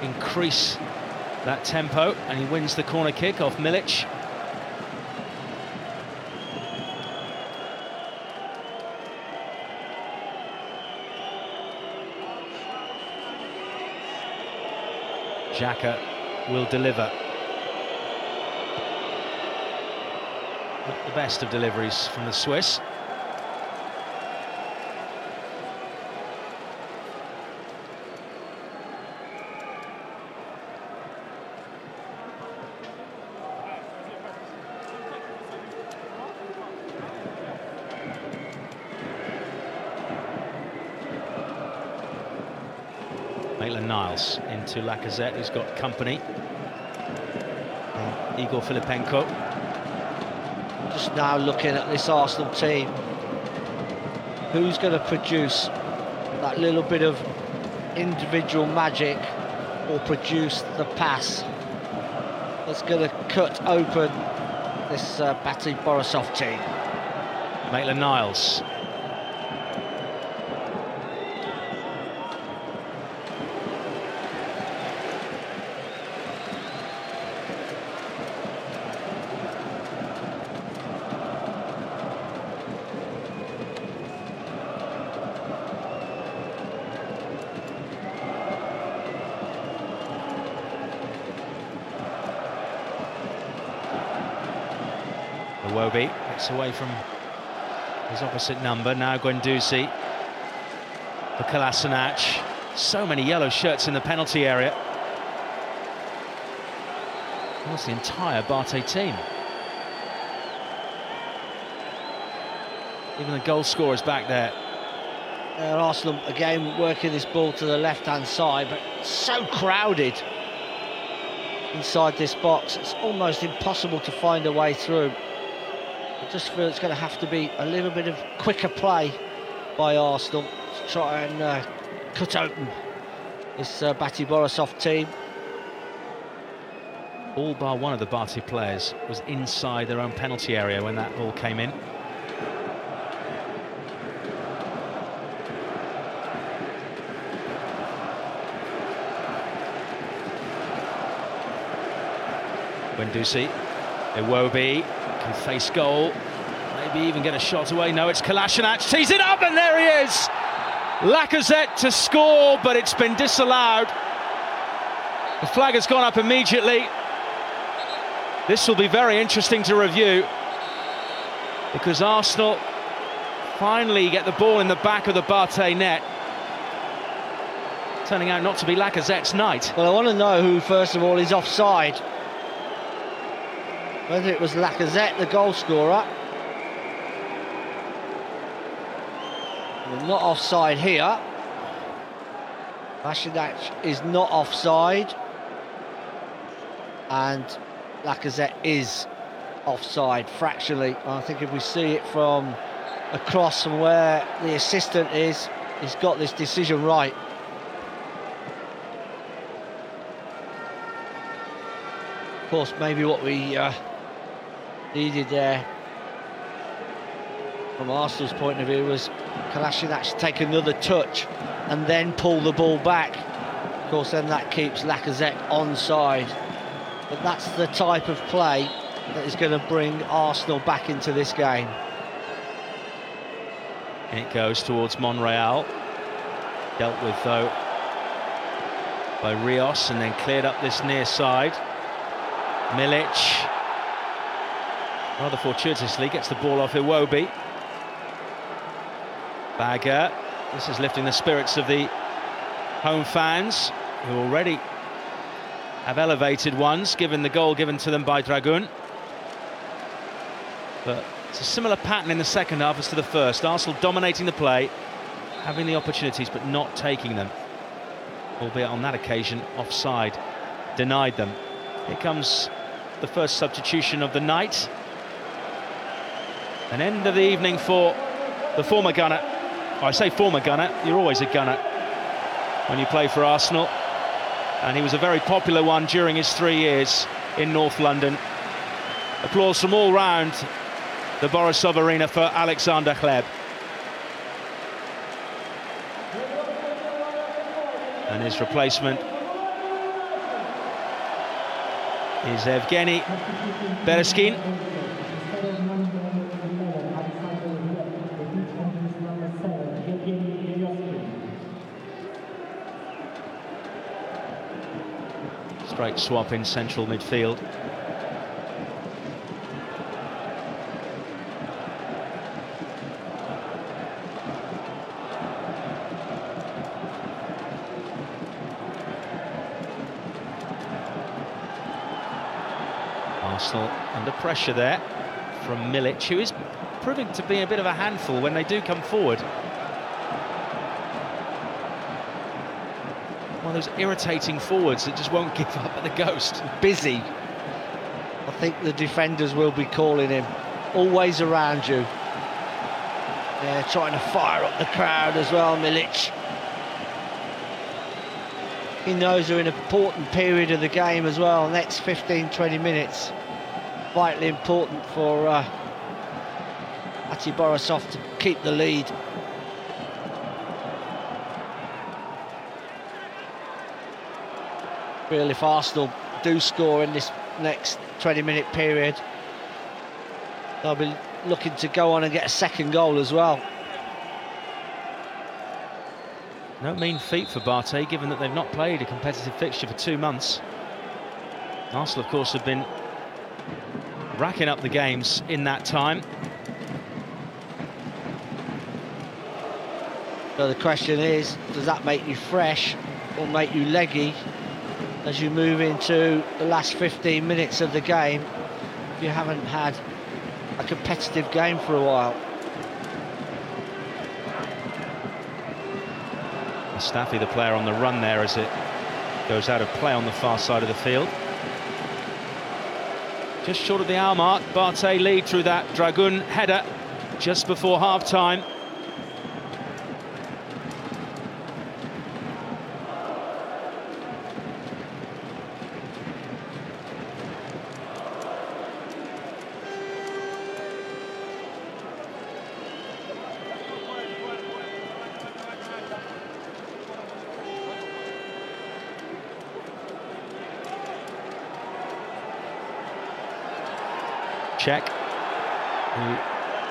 increase that tempo, and he wins the corner kick off Milic. Xhaka will deliver. Not the best of deliveries from the Swiss. Maitland-Niles into Lacazette, who's got company. Igor Filipenko. Just now looking at this Arsenal team, who's going to produce that little bit of individual magic or produce the pass that's going to cut open this Bate Borisov team? Maitland-Niles. Iwobi gets away from his opposite number. Now Guendouzi for Kolasinac. So many yellow shirts in the penalty area. Almost the entire Bate team. Even the goal scorer's back there. Arsenal again working this ball to the left-hand side, but so crowded inside this box. It's almost impossible to find a way through. I just feel it's going to have to be a little bit of quicker play by Arsenal to try and cut open this Bate Borisov team. All bar one of the Bate players was inside their own penalty area when that ball came in. Guendouzi, Iwobi can face goal, maybe even get a shot away. No, it's Kolasinac, tees it up, and there he is! Lacazette to score, but it's been disallowed. The flag has gone up immediately. This will be very interesting to review, because Arsenal finally get the ball in the back of the Bate net. Turning out not to be Lacazette's night. Well, I want to know who, first of all, is offside. Whether it was Lacazette, the goal scorer. Well, not offside here. Kolasinac is not offside. And Lacazette is offside fractionally. I think if we see it from across from where the assistant is, he's got this decision right. Of course, maybe what we needed there from Arsenal's point of view was Kolasinac to take another touch and then pull the ball back. Of course, then that keeps Lacazette onside. But that's the type of play that is going to bring Arsenal back into this game. And it goes towards Monreal. Dealt with, though, by Rios, and then cleared up this near side. Milic, rather fortuitously, gets the ball off Iwobi. Bagger. This is lifting the spirits of the home fans, who already have elevated ones, given the goal given to them by Dragun. But it's a similar pattern in the second half as to the first. Arsenal dominating the play, having the opportunities but not taking them. Albeit on that occasion, offside denied them. Here comes the first substitution of the night. An end of the evening for the former gunner. I say former gunner, you're always a gunner when you play for Arsenal. And he was a very popular one during his 3 years in North London. Applause from all round the Borisov Arena for Alexander Hleb. And his replacement is Evgeny Bereskin. Great swap in central midfield. Arsenal under pressure there from Milic, who is proving to be a bit of a handful when they do come forward. One of those irritating forwards that just won't give up at the ghost. Busy. I think the defenders will be calling him. Always around you. Yeah, trying to fire up the crowd as well, Milic. He knows they're in an important period of the game as well. Next 15-20 minutes. Vitally important for Bate Borisov to keep the lead. Feel if Arsenal do score in this next 20-minute period, they'll be looking to go on and get a second goal as well. No mean feat for Bate, given that they've not played a competitive fixture for 2 months. Arsenal, of course, have been racking up the games in that time. So the question is, does that make you fresh or make you leggy as you move into the last 15 minutes of the game if you haven't had a competitive game for a while? Staffy, the player on the run there as it goes out of play on the far side of the field. Just short of the hour mark, Bate lead through that Dragun header just before half-time. Czech, who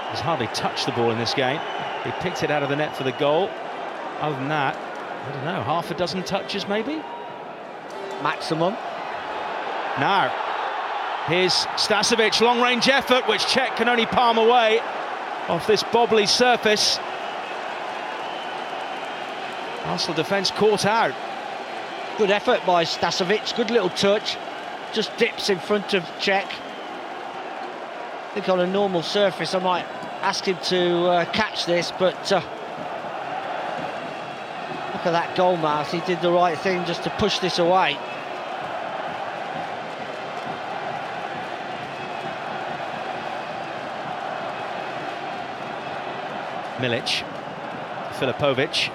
has hardly touched the ball in this game. He picked it out of the net for the goal. Other than that, I don't know, half a dozen touches maybe? Maximum. Now, here's Stasovic, long-range effort, which Czech can only palm away off this bobbly surface. Arsenal defence caught out. Good effort by Stasovic, good little touch. Just dips in front of Czech. I think on a normal surface I might ask him to catch this, but look at that goal mouth. He did the right thing just to push this away. Milic, Filipovic,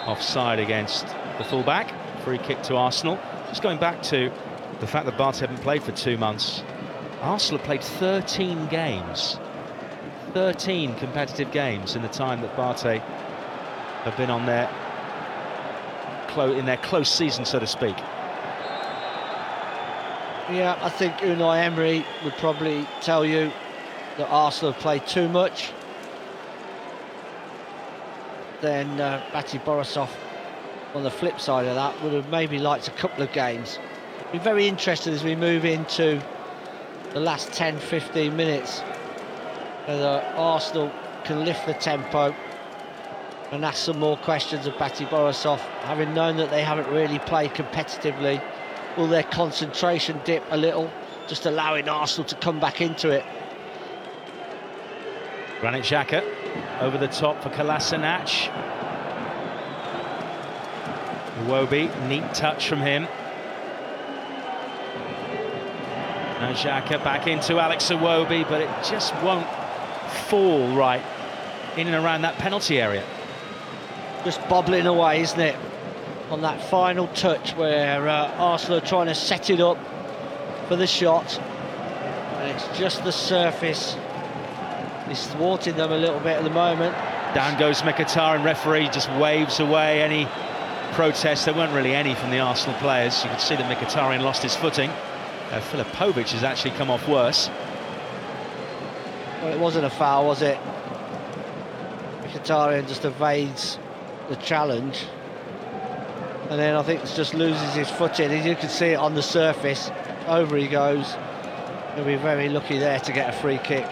offside against the fullback. Free kick to Arsenal. Just going back to the fact that Bate haven't played for 2 months. Arsenal have played 13 games. 13 competitive games in the time that Bate have been on their in their close season, so to speak. Yeah, I think Unai Emery would probably tell you that Arsenal have played too much. Then Bate Borisov, on the flip side of that, would have maybe liked a couple of games. Be very interested as we move into the last 10-15 minutes whether Arsenal can lift the tempo and ask some more questions of Bate Borisov, having known that they haven't really played competitively. Will their concentration dip a little, just allowing Arsenal to come back into it? Granit Xhaka over the top for Kolasinac. Iwobi, neat touch from him. Now Xhaka back into Alex Iwobi, but it just won't fall right in and around that penalty area. Just bobbling away, isn't it? On that final touch where Arsenal are trying to set it up for the shot. And it's just the surface. He's thwarting them a little bit at the moment. Down goes Mkhitaryan, referee just waves away any protest. There weren't really any from the Arsenal players. You could see that Mkhitaryan lost his footing. Filipovic has actually come off worse. Well, it wasn't a foul, was it? Mkhitaryan just evades the challenge. and then I think just loses his footing. As you can see it on the surface, over he goes. He'll be very lucky there to get a free kick.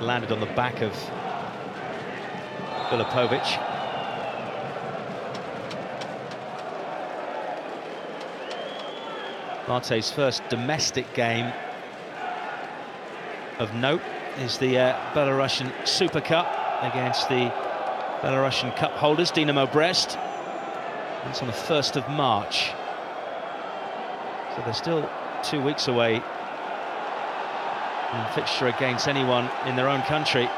Landed on the back of Filipovic. Bate's first domestic game of note is the Belarusian Super Cup against the Belarusian Cup holders, Dinamo Brest. That's on the 1st of March. So they're still 2 weeks away from fixture against anyone in their own country.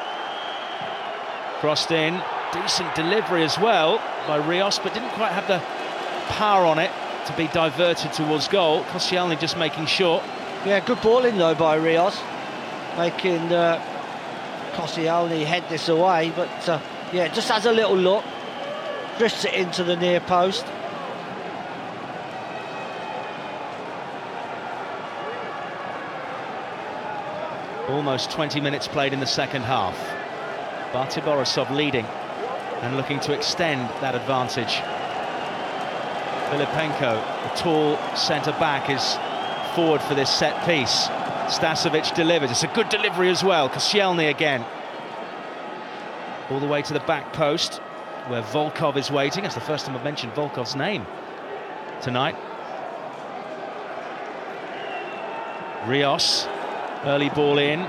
Crossed in, decent delivery as well by Rios, but didn't quite have the power on it to be diverted towards goal. Koscielny just making sure. Yeah, good balling though by Rios, making Koscielny head this away, but yeah, just has a little look, drifts it into the near post. Almost 20 minutes played in the second half. Bate Borisov leading and looking to extend that advantage. Filipenko, the tall centre-back, is forward for this set piece. Stasovic delivers. It's a good delivery as well. Koscielny again. All the way to the back post, where Volkov is waiting. It's the first time I've mentioned Volkov's name tonight. Rios, early ball in.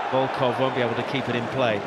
Volkov won't be able to keep it in play.